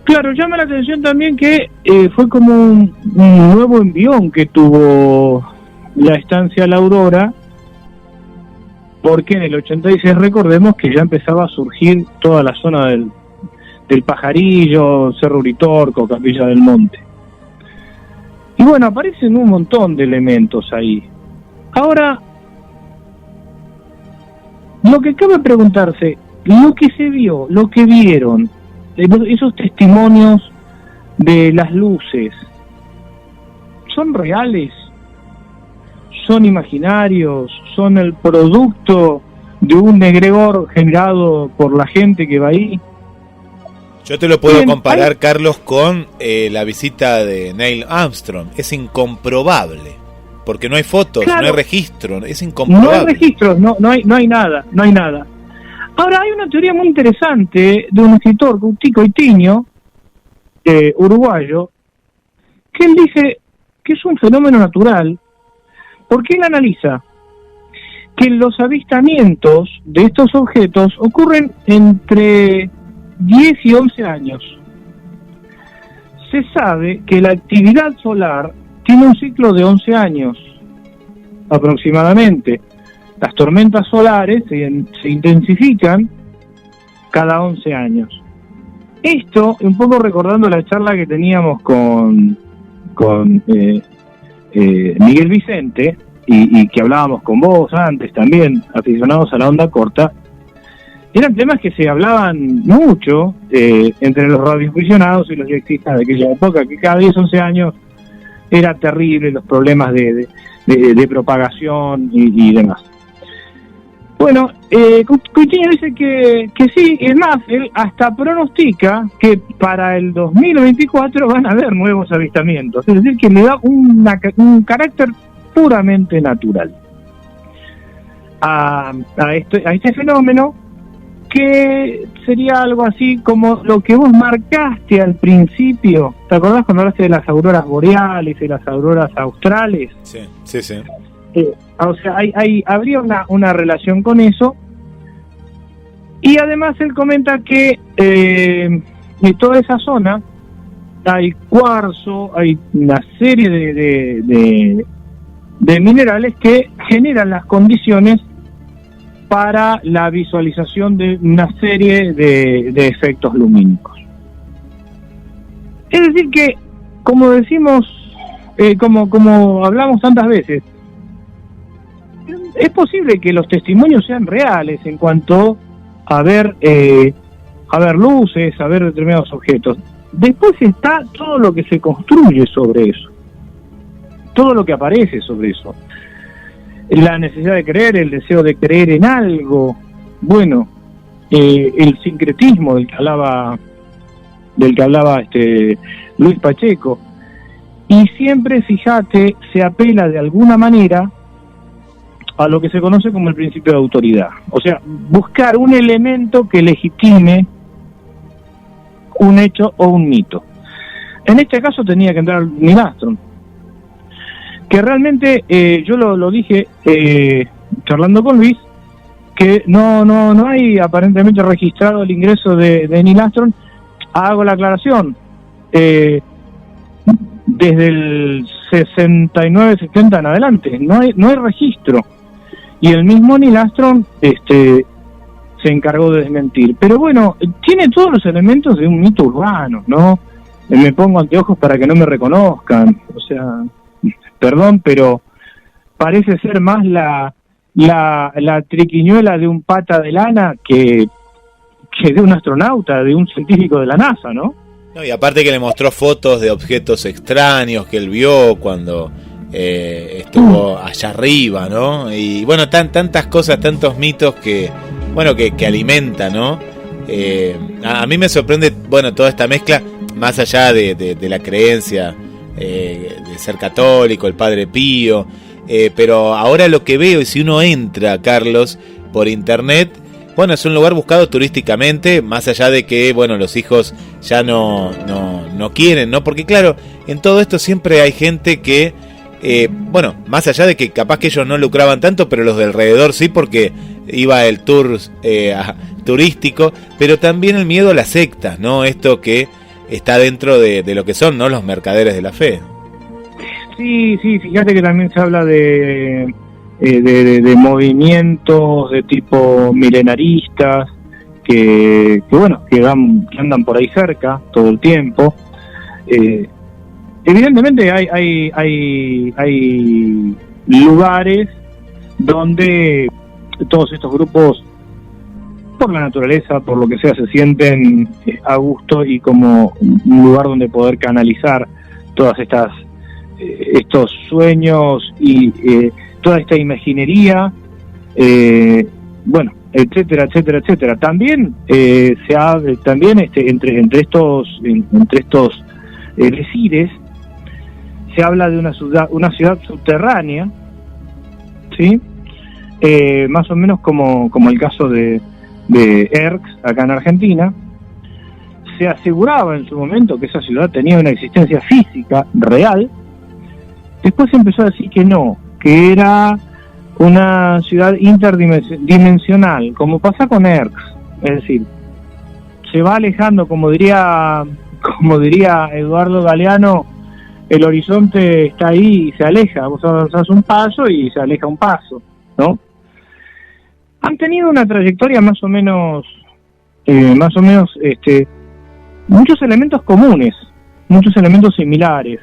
Claro, llama la atención también que fue como un nuevo envión que tuvo la estancia La Aurora, porque en el 86 recordemos que ya empezaba a surgir toda la zona del Pajarillo, Cerro Uritorco, Capilla del Monte. Y bueno, aparecen un montón de elementos ahí. Ahora, lo que cabe preguntarse, lo que se vio, lo que vieron, esos testimonios de las luces, ¿son reales? ¿Son imaginarios? ¿Son el producto de un egregor generado por la gente que va ahí? Yo te lo puedo comparar, Carlos, con la visita de Neil Armstrong. Es incomprobable, porque no hay fotos, claro, no hay registro, es incomprobable. No hay registros, no hay nada. Ahora, hay una teoría muy interesante de un escritor, Tico Itiño, uruguayo, que él dice que es un fenómeno natural, porque él analiza que los avistamientos de estos objetos ocurren entre 10 y 11 años. Se sabe que la actividad solar tiene un ciclo de 11 años, aproximadamente. Las tormentas solares se intensifican cada 11 años. Esto, un poco recordando la charla que teníamos con Miguel Vicente, y que hablábamos con vos antes también, aficionados a la onda corta, eran temas que se hablaban mucho entre los radioaficionados y los jazzistas de aquella época, que cada 10, 11 años era terrible los problemas de propagación y demás. Bueno, Coutinho dice que sí, es más, él hasta pronostica que para el 2024 van a haber nuevos avistamientos, es decir, que le da un carácter puramente natural a este fenómeno, que sería algo así como lo que vos marcaste al principio. ¿Te acordás cuando hablaste de las auroras boreales y las auroras australes? Sí. O sea, habría una relación con eso. Y además él comenta que en toda esa zona hay cuarzo, hay una serie de minerales que generan las condiciones para la visualización de una serie de efectos lumínicos. Es decir que, como decimos, como hablamos tantas veces, es posible que los testimonios sean reales en cuanto a ver luces, a ver determinados objetos. Después está todo lo que se construye sobre eso, todo lo que aparece sobre eso. La necesidad de creer, el deseo de creer en algo, bueno, el sincretismo del que hablaba Luis Pacheco, y siempre, fíjate, se apela de alguna manera a lo que se conoce como el principio de autoridad, o sea, buscar un elemento que legitime un hecho o un mito. En este caso tenía que entrar Neil Armstrong, que realmente yo lo dije charlando con Luis, que no hay aparentemente registrado el ingreso de Neil Armstrong. Hago la aclaración, desde el 69-70 en adelante no hay registro, y el mismo Neil Armstrong se encargó de desmentir. Pero bueno, tiene todos los elementos de un mito urbano, ¿no? me pongo anteojos para que no me reconozcan. O sea, perdón, pero parece ser más la triquiñuela de un pata de lana que de un astronauta, de un científico de la NASA, ¿no? No, y aparte que le mostró fotos de objetos extraños que él vio cuando estuvo allá arriba, ¿no? Y bueno, tantas cosas, tantos mitos que alimenta, ¿no? A mí me sorprende, bueno, toda esta mezcla, más allá de la creencia de ser católico, el Padre Pío, pero ahora lo que veo, y si uno entra, Carlos, por internet, bueno, es un lugar buscado turísticamente, más allá de que, bueno, los hijos ya no quieren, ¿no? Porque claro, en todo esto siempre hay gente que, bueno, más allá de que capaz que ellos no lucraban tanto, pero los de alrededor sí, porque iba el tour turístico, pero también el miedo a las sectas, ¿no? Esto que está dentro de lo que son, ¿no?, los mercaderes de la fe. Sí, fíjate que también se habla de movimientos de tipo milenaristas que andan por ahí cerca todo el tiempo. Evidentemente hay lugares donde todos estos grupos, por la naturaleza, por lo que sea, se sienten a gusto y como un lugar donde poder canalizar todas estos sueños y toda esta imaginería, etcétera. También entre estos decires se habla de una ciudad subterránea, ¿sí? Más o menos como el caso de Erx acá en Argentina. Se aseguraba en su momento que esa ciudad tenía una existencia física real. Después se empezó a decir que no, que era una ciudad interdimensional, como pasa con Erx. Es decir, se va alejando, como diría Eduardo Galeano, el horizonte está ahí y se aleja. Vos avanzás un paso y se aleja un paso, ¿no? Han tenido una trayectoria más o menos muchos elementos comunes, muchos elementos similares.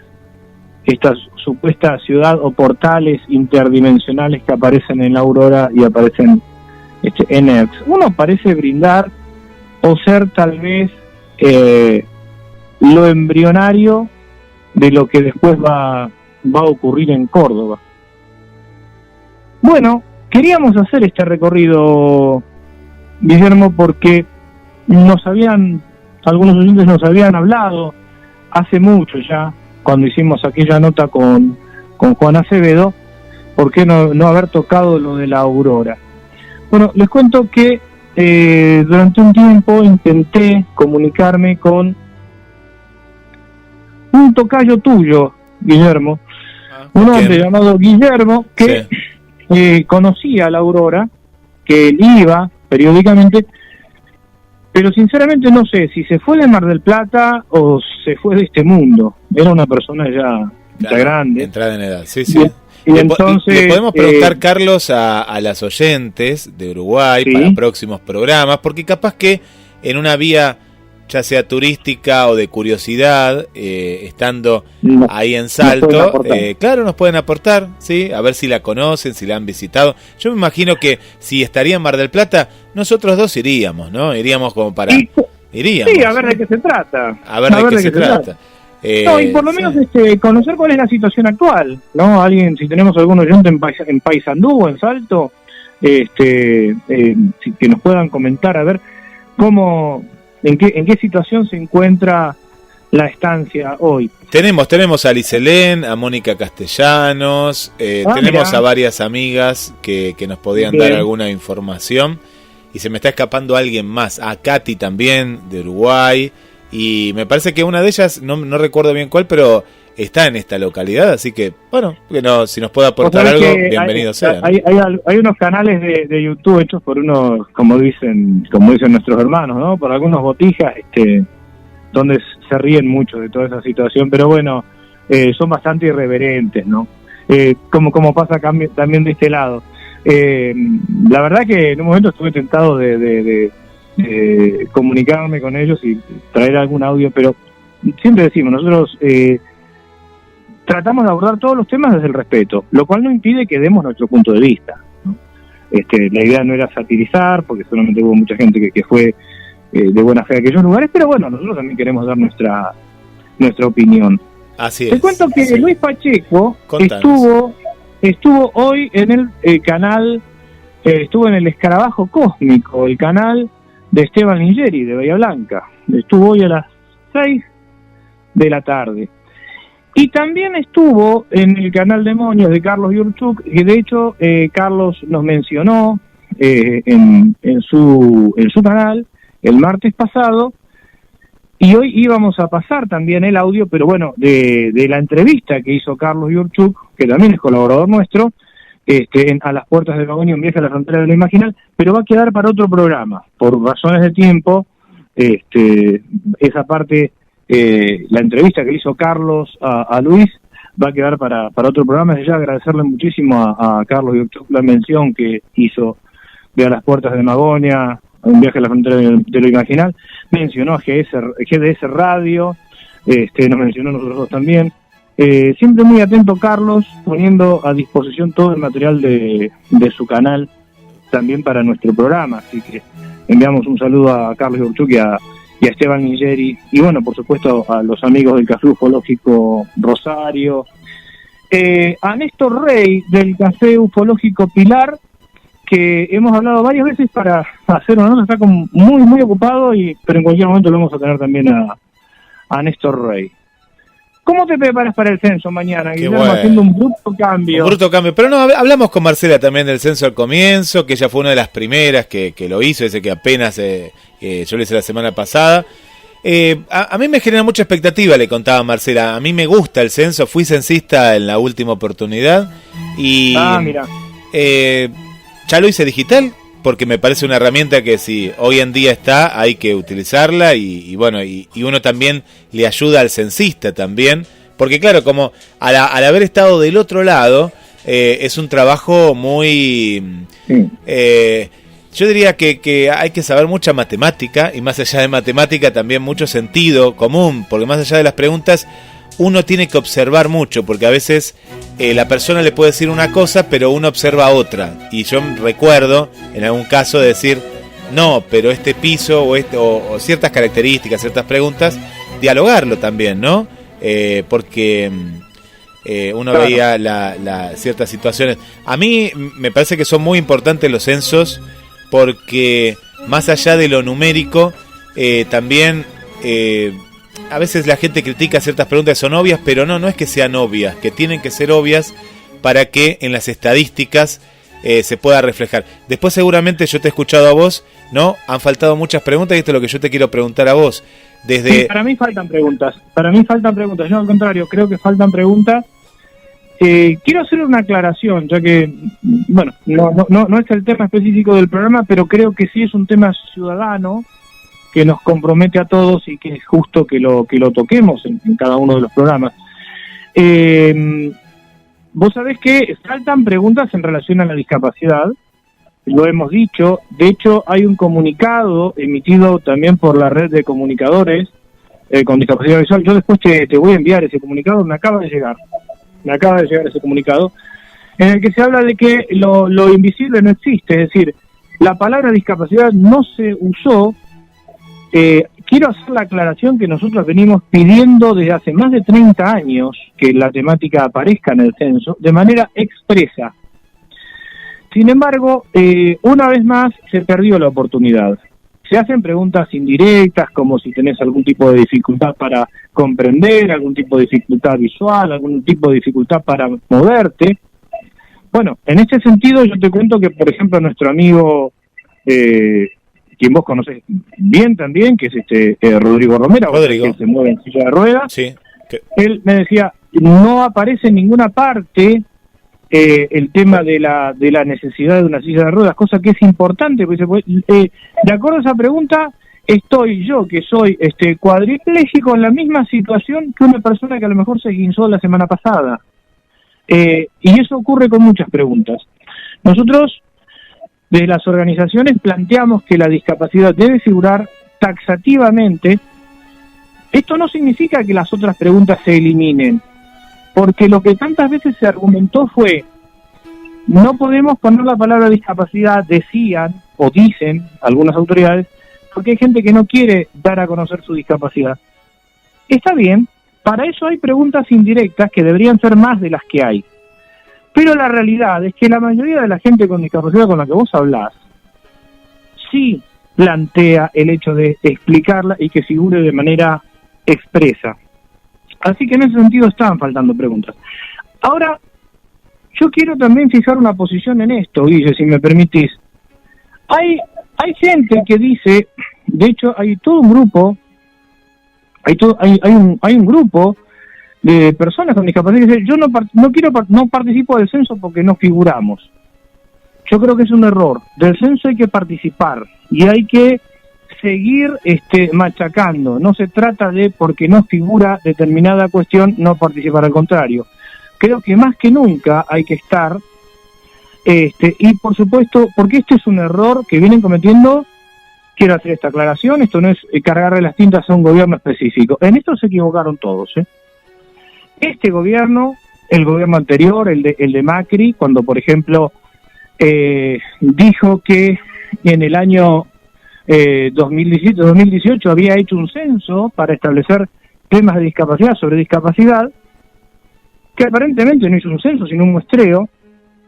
Esta supuesta ciudad o portales interdimensionales que aparecen en la Aurora y aparecen en Erx. Uno parece brindar o ser tal vez lo embrionario de lo que después va a ocurrir en Córdoba. Bueno, queríamos hacer este recorrido, Guillermo, porque algunos oyentes nos habían hablado hace mucho ya, cuando hicimos aquella nota con Juan Acevedo, ¿por qué no haber tocado lo de la Aurora? Bueno, les cuento que durante un tiempo intenté comunicarme con un tocayo tuyo, Guillermo, un hombre llamado Guillermo, que conocía a la Aurora, que él iba periódicamente, pero sinceramente no sé si se fue de Mar del Plata o se fue de este mundo. Era una persona ya grande. Entrada en edad, sí. Y entonces, le podemos preguntar, Carlos, a las oyentes de Uruguay para próximos programas, porque capaz que en una vía, ya sea turística o de curiosidad, estando ahí en Salto, claro, nos pueden aportar, ¿sí? A ver si la conocen, si la han visitado. Yo me imagino que si estaría en Mar del Plata, nosotros dos iríamos, ¿no? Iríamos como para... Iríamos. Sí, a ver de qué se trata. A ver de qué se trata. Y por lo menos conocer cuál es la situación actual, ¿no? Si tenemos algún oyente en Paysandú o en Salto, que nos puedan comentar, a ver en qué situación se encuentra la estancia hoy. Tenemos a Licelén, a Mónica Castellanos, tenemos a varias amigas que nos podían dar alguna información, y se me está escapando alguien más, a Katy también, de Uruguay, y me parece que una de ellas, no recuerdo bien cuál, pero está en esta localidad, así que, bueno, si nos puede aportar algo, bienvenido sea. Hay unos canales de YouTube hechos por unos, como dicen nuestros hermanos, ¿no? Por algunos botijas, donde se ríen mucho de toda esa situación, pero bueno, son bastante irreverentes, ¿no? Como pasa también de este lado. La verdad que en un momento estuve tentado de comunicarme con ellos y traer algún audio, pero siempre decimos, nosotros tratamos de abordar todos los temas desde el respeto, lo cual no impide que demos nuestro punto de vista, ¿no? La idea no era satirizar, porque solamente hubo mucha gente que fue de buena fe a aquellos lugares, pero bueno, nosotros también queremos dar nuestra opinión. Así es. Te cuento que sí. Luis Pacheco estuvo hoy en el canal, estuvo en el Escarabajo Cósmico, el canal de Esteban Lingeri, de Bahía Blanca. Estuvo hoy a las 6 de la tarde. Y también estuvo en el canal Demonios de Carlos Yurchuk, que de hecho Carlos nos mencionó en su canal el martes pasado, y hoy íbamos a pasar también el audio, pero bueno, de la entrevista que hizo Carlos Yurchuk, que también es colaborador nuestro, a las puertas de Magonia, un viaje a la frontera de lo imaginal, pero va a quedar para otro programa, por razones de tiempo. Esa parte, la entrevista que hizo Carlos a Luis, va a quedar para otro programa. Desde ya agradecerle muchísimo a Carlos Yurchuk la mención que hizo de a las puertas de Magonia, un viaje a la frontera de lo imaginal. Mencionó a GDS Radio, nos mencionó a nosotros dos también. Siempre muy atento Carlos, poniendo a disposición todo el material de su canal también para nuestro programa, así que enviamos un saludo a Carlos Yurchuk y a Esteban Lingeri, y bueno, por supuesto a los amigos del Café Ufológico Rosario, a Néstor Rey del Café Ufológico Pilar, que hemos hablado varias veces para hacer una nota, está muy ocupado, pero en cualquier momento lo vamos a tener también a Néstor Rey. ¿Cómo te preparas para el censo mañana, Guillermo? Bueno. Haciendo un bruto cambio. Pero no, hablamos con Marcela también del censo al comienzo, que ella fue una de las primeras que lo hizo, ese que apenas yo le hice la semana pasada. A mí me genera mucha expectativa, le contaba Marcela. A mí me gusta el censo, fui censista en la última oportunidad. Y mira. Ya lo hice digital, porque me parece una herramienta que si hoy en día está, hay que utilizarla, y bueno, y uno también le ayuda al censista también, porque claro, como al haber estado del otro lado, es un trabajo muy... yo diría que hay que saber mucha matemática, y más allá de matemática también mucho sentido común, porque más allá de las preguntas, uno tiene que observar mucho, porque a veces la persona le puede decir una cosa, pero uno observa otra. Y yo recuerdo, en algún caso, de decir, no, pero este piso o ciertas características, ciertas preguntas, dialogarlo también, ¿no? Porque uno claro. Veía ciertas situaciones. A mí me parece que son muy importantes los censos, porque más allá de lo numérico, también... a veces la gente critica ciertas preguntas que son obvias, pero no es que sean obvias, que tienen que ser obvias para que en las estadísticas se pueda reflejar. Después seguramente yo te he escuchado a vos, ¿no? Han faltado muchas preguntas y esto es lo que yo te quiero preguntar a vos. Sí, para mí faltan preguntas, yo al contrario, creo que faltan preguntas. Quiero hacer una aclaración, ya que, bueno, no es el tema específico del programa, pero creo que sí es un tema ciudadano, que nos compromete a todos y que es justo que lo toquemos en cada uno de los programas. Vos sabés que faltan preguntas en relación a la discapacidad, lo hemos dicho. De hecho, hay un comunicado emitido también por la red de comunicadores con discapacidad visual. Yo después te voy a enviar ese comunicado, me acaba de llegar ese comunicado, en el que se habla de que lo invisible no existe, es decir, la palabra discapacidad no se usó. Quiero hacer la aclaración que nosotros venimos pidiendo desde hace más de 30 años que la temática aparezca en el censo de manera expresa. Sin embargo, una vez más se perdió la oportunidad. Se hacen preguntas indirectas, como si tenés algún tipo de dificultad para comprender, algún tipo de dificultad visual, algún tipo de dificultad para moverte. Bueno, en este sentido yo te cuento que, por ejemplo, nuestro amigo... quien vos conocés bien también, que es Rodrigo Romero, que se mueve en silla de ruedas. Sí. Él me decía, no aparece en ninguna parte el tema de la necesidad de una silla de ruedas, cosa que es importante, porque de acuerdo a esa pregunta, estoy yo, que soy cuadripléjico, en la misma situación que una persona que a lo mejor se guinzó la semana pasada. Y eso ocurre con muchas preguntas. Nosotros, desde las organizaciones, planteamos que la discapacidad debe figurar taxativamente Esto no significa que las otras preguntas se eliminen, porque lo que tantas veces se argumentó fue: no podemos poner la palabra discapacidad, decían o dicen algunas autoridades, porque hay gente que no quiere dar a conocer su discapacidad. Está bien, para eso hay preguntas indirectas que deberían ser más de las que hay. Pero la realidad es que la mayoría de la gente con discapacidad con la que vos hablás sí plantea el hecho de explicarla y que figure de manera expresa. Así que en ese sentido estaban faltando preguntas. Ahora, yo quiero también fijar una posición en esto, Guille, si me permitís. Hay gente que dice, de hecho hay todo un grupo, hay un grupo de personas con discapacidad que dice: yo no participo del censo porque no figuramos. Yo creo que es un error. Del censo hay que participar y hay que seguir machacando. No se trata de, porque no figura determinada cuestión, no participar. Al contrario, creo que más que nunca hay que estar, y por supuesto, porque este es un error que vienen cometiendo. Quiero hacer esta aclaración: esto no es cargarle las tintas a un gobierno específico. En esto se equivocaron todos, Este gobierno, el gobierno anterior, el de Macri, cuando por ejemplo dijo que en el año 2017-2018 había hecho un censo para establecer temas de discapacidad, sobre discapacidad, que aparentemente no hizo un censo sino un muestreo.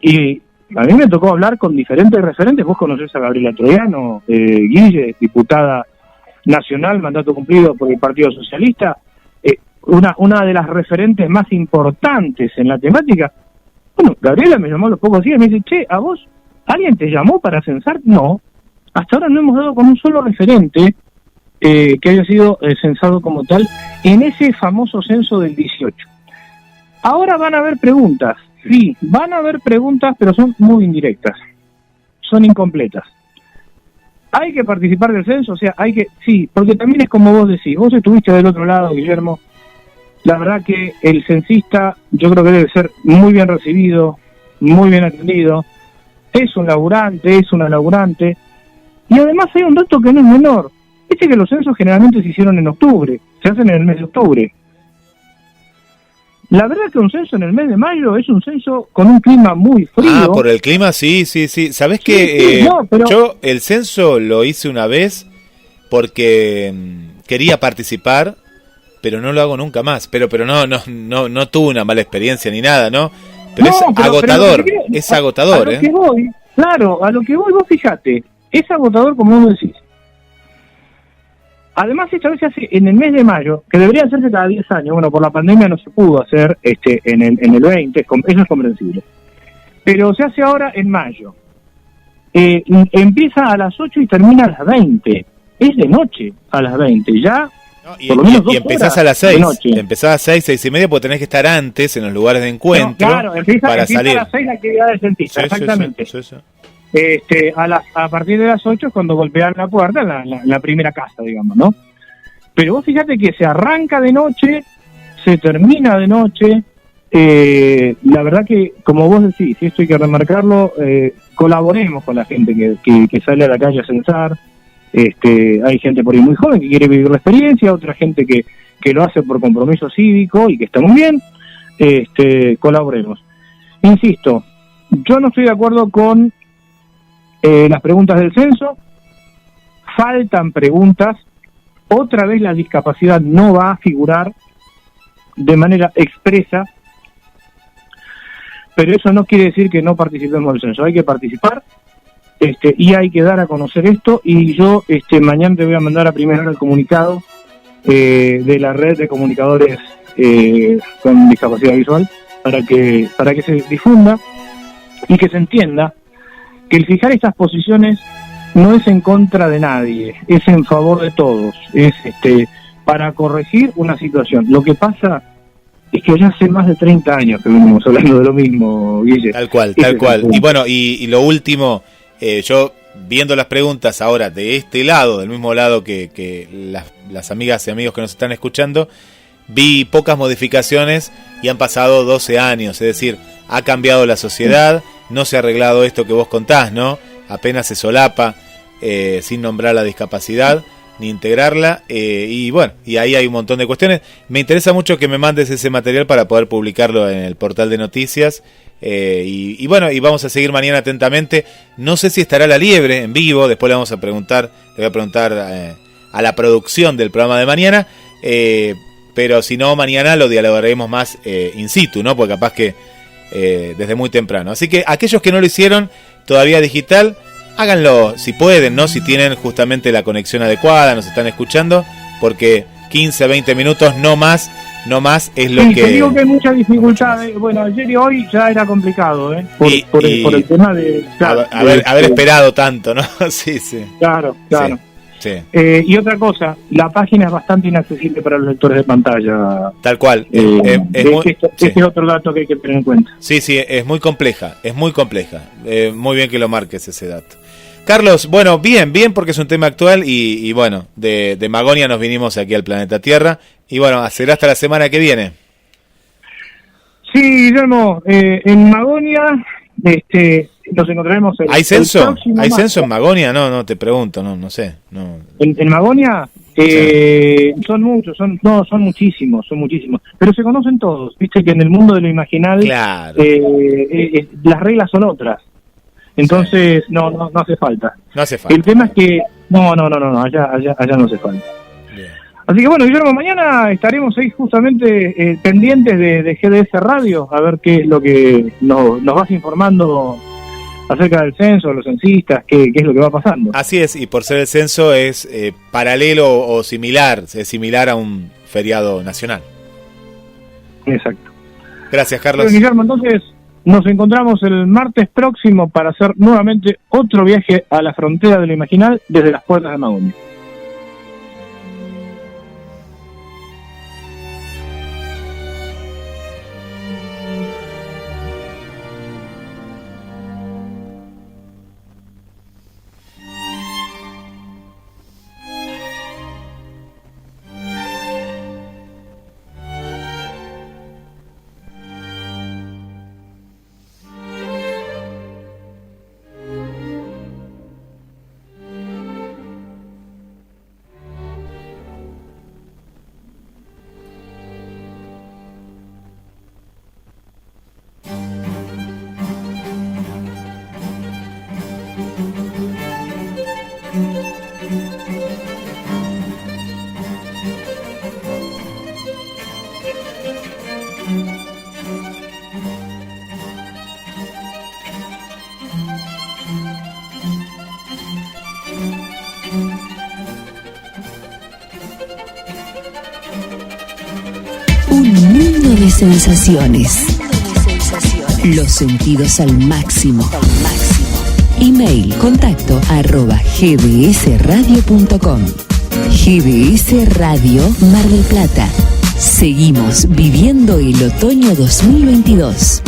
Y a mí me tocó hablar con diferentes referentes. Vos conocés a Gabriela Troiano, Guille, diputada nacional, mandato cumplido por el Partido Socialista, una de las referentes más importantes en la temática. Bueno, Gabriela me llamó a los pocos días y me dice: che, ¿a vos alguien te llamó para censar? No, hasta ahora no hemos dado con un solo referente que haya sido censado como tal en ese famoso censo del 18. Ahora van a haber preguntas, sí, van a haber preguntas, pero son muy indirectas, son incompletas. Hay que participar del censo, o sea, sí, porque también es como vos decís, vos estuviste del otro lado, Guillermo. La verdad que el censista, yo creo que debe ser muy bien recibido, muy bien atendido. Es un laburante, es una laburante. Y además hay un dato que no es menor. Viste que los censos generalmente se hicieron en octubre, se hacen en el mes de octubre. La verdad que un censo en el mes de mayo es un censo con un clima muy frío. Ah, por el clima, sí. ¿Sabés que yo el censo lo hice una vez porque quería participar, pero no lo hago nunca más. Pero no tuve una mala experiencia ni nada, ¿no? Pero es agotador, es agotador, a lo que voy, claro, a lo que voy, vos fijate, es agotador como vos decís. Además, esta vez se hace en el mes de mayo, que debería hacerse cada 10 años. Bueno, por la pandemia no se pudo hacer en el 20, eso es comprensible. Pero se hace ahora en mayo. Empieza a las 8 y termina a las 20. Es de noche a las 20, ya. No, y empezás a las 6. Empezás a las 6 y media, porque tenés que estar antes en los lugares de encuentro. No, claro, empieza salir. A las 6 la actividad del censista, exactamente. Sí. A partir de las 8 es cuando golpean la puerta, la primera casa, digamos, ¿no? Pero vos fíjate que se arranca de noche, se termina de noche. La verdad que, como vos decís, y esto hay que remarcarlo, colaboremos con la gente que sale a la calle a censar. Hay gente por ahí muy joven que quiere vivir la experiencia, otra gente que lo hace por compromiso cívico y que está muy bien. Colaboremos. Insisto, yo no estoy de acuerdo con las preguntas del censo. Faltan preguntas. Otra vez la discapacidad no va a figurar de manera expresa, pero eso no quiere decir que no participemos del censo. Hay que participar. Y hay que dar a conocer esto, y yo mañana te voy a mandar a primera hora el comunicado de la red de comunicadores con discapacidad visual para que se difunda y que se entienda que el fijar estas posiciones no es en contra de nadie, es en favor de todos, es para corregir una situación. Lo que pasa es que ya hace más de 30 años que venimos hablando de lo mismo, Guille. Tal cual. Y bueno, y lo último, yo viendo las preguntas ahora de este lado, del mismo lado que las amigas y amigos que nos están escuchando, vi pocas modificaciones y han pasado 12 años, es decir, ha cambiado la sociedad, no se ha arreglado esto que vos contás, ¿no? Apenas se solapa, sin nombrar la discapacidad, ni integrarla, y bueno, y ahí hay un montón de cuestiones. Me interesa mucho que me mandes ese material para poder publicarlo en el portal de noticias, y bueno, y vamos a seguir mañana atentamente. No sé si estará la Liebre en vivo, después le voy a preguntar a la producción del programa de mañana, pero si no, mañana lo dialogaremos más in situ, ¿no? Porque capaz que desde muy temprano. Así que aquellos que no lo hicieron todavía digital, háganlo si pueden, ¿no? Si tienen justamente la conexión adecuada, nos están escuchando, porque 15, 20 minutos, no más es lo que... Te digo que hay mucha dificultad. Bueno, ayer y hoy ya era complicado, por el tema de... Claro, haber esperado tanto, ¿no? Sí. Claro. Sí. Y otra cosa, la página es bastante inaccesible para los lectores de pantalla. Tal cual. Este es otro dato que hay que tener en cuenta. Sí, es muy compleja. Muy bien que lo marques ese dato. Carlos, bueno, bien, porque es un tema actual y bueno, de Magonia nos vinimos aquí al planeta Tierra y bueno, será hasta la semana que viene. Sí, Guillermo, en Magonia nos encontraremos ¿Hay censo? ¿Hay censo en Magonia? No, te pregunto, no sé. No. ¿En Magonia? Son muchos, son muchísimos, pero se conocen todos. Viste que en el mundo de lo imaginal, claro, las reglas son otras. Entonces, sí. no hace falta. No hace falta. El tema es que, no, allá no hace falta. Bien. Así que bueno, Guillermo, mañana estaremos ahí justamente pendientes de GDS Radio, a ver qué es lo que nos vas informando acerca del censo, los censistas, qué es lo que va pasando. Así es, y por ser el censo es paralelo o similar, es similar a un feriado nacional. Exacto. Gracias, Carlos. Bueno, Guillermo, entonces nos encontramos el martes próximo para hacer nuevamente otro viaje a la frontera de lo imaginal desde las puertas de Magonia. De sensaciones. Los sentidos al máximo. Email contacto @gbsradio.com. GBS Radio Mar del Plata. Seguimos viviendo el otoño 2022.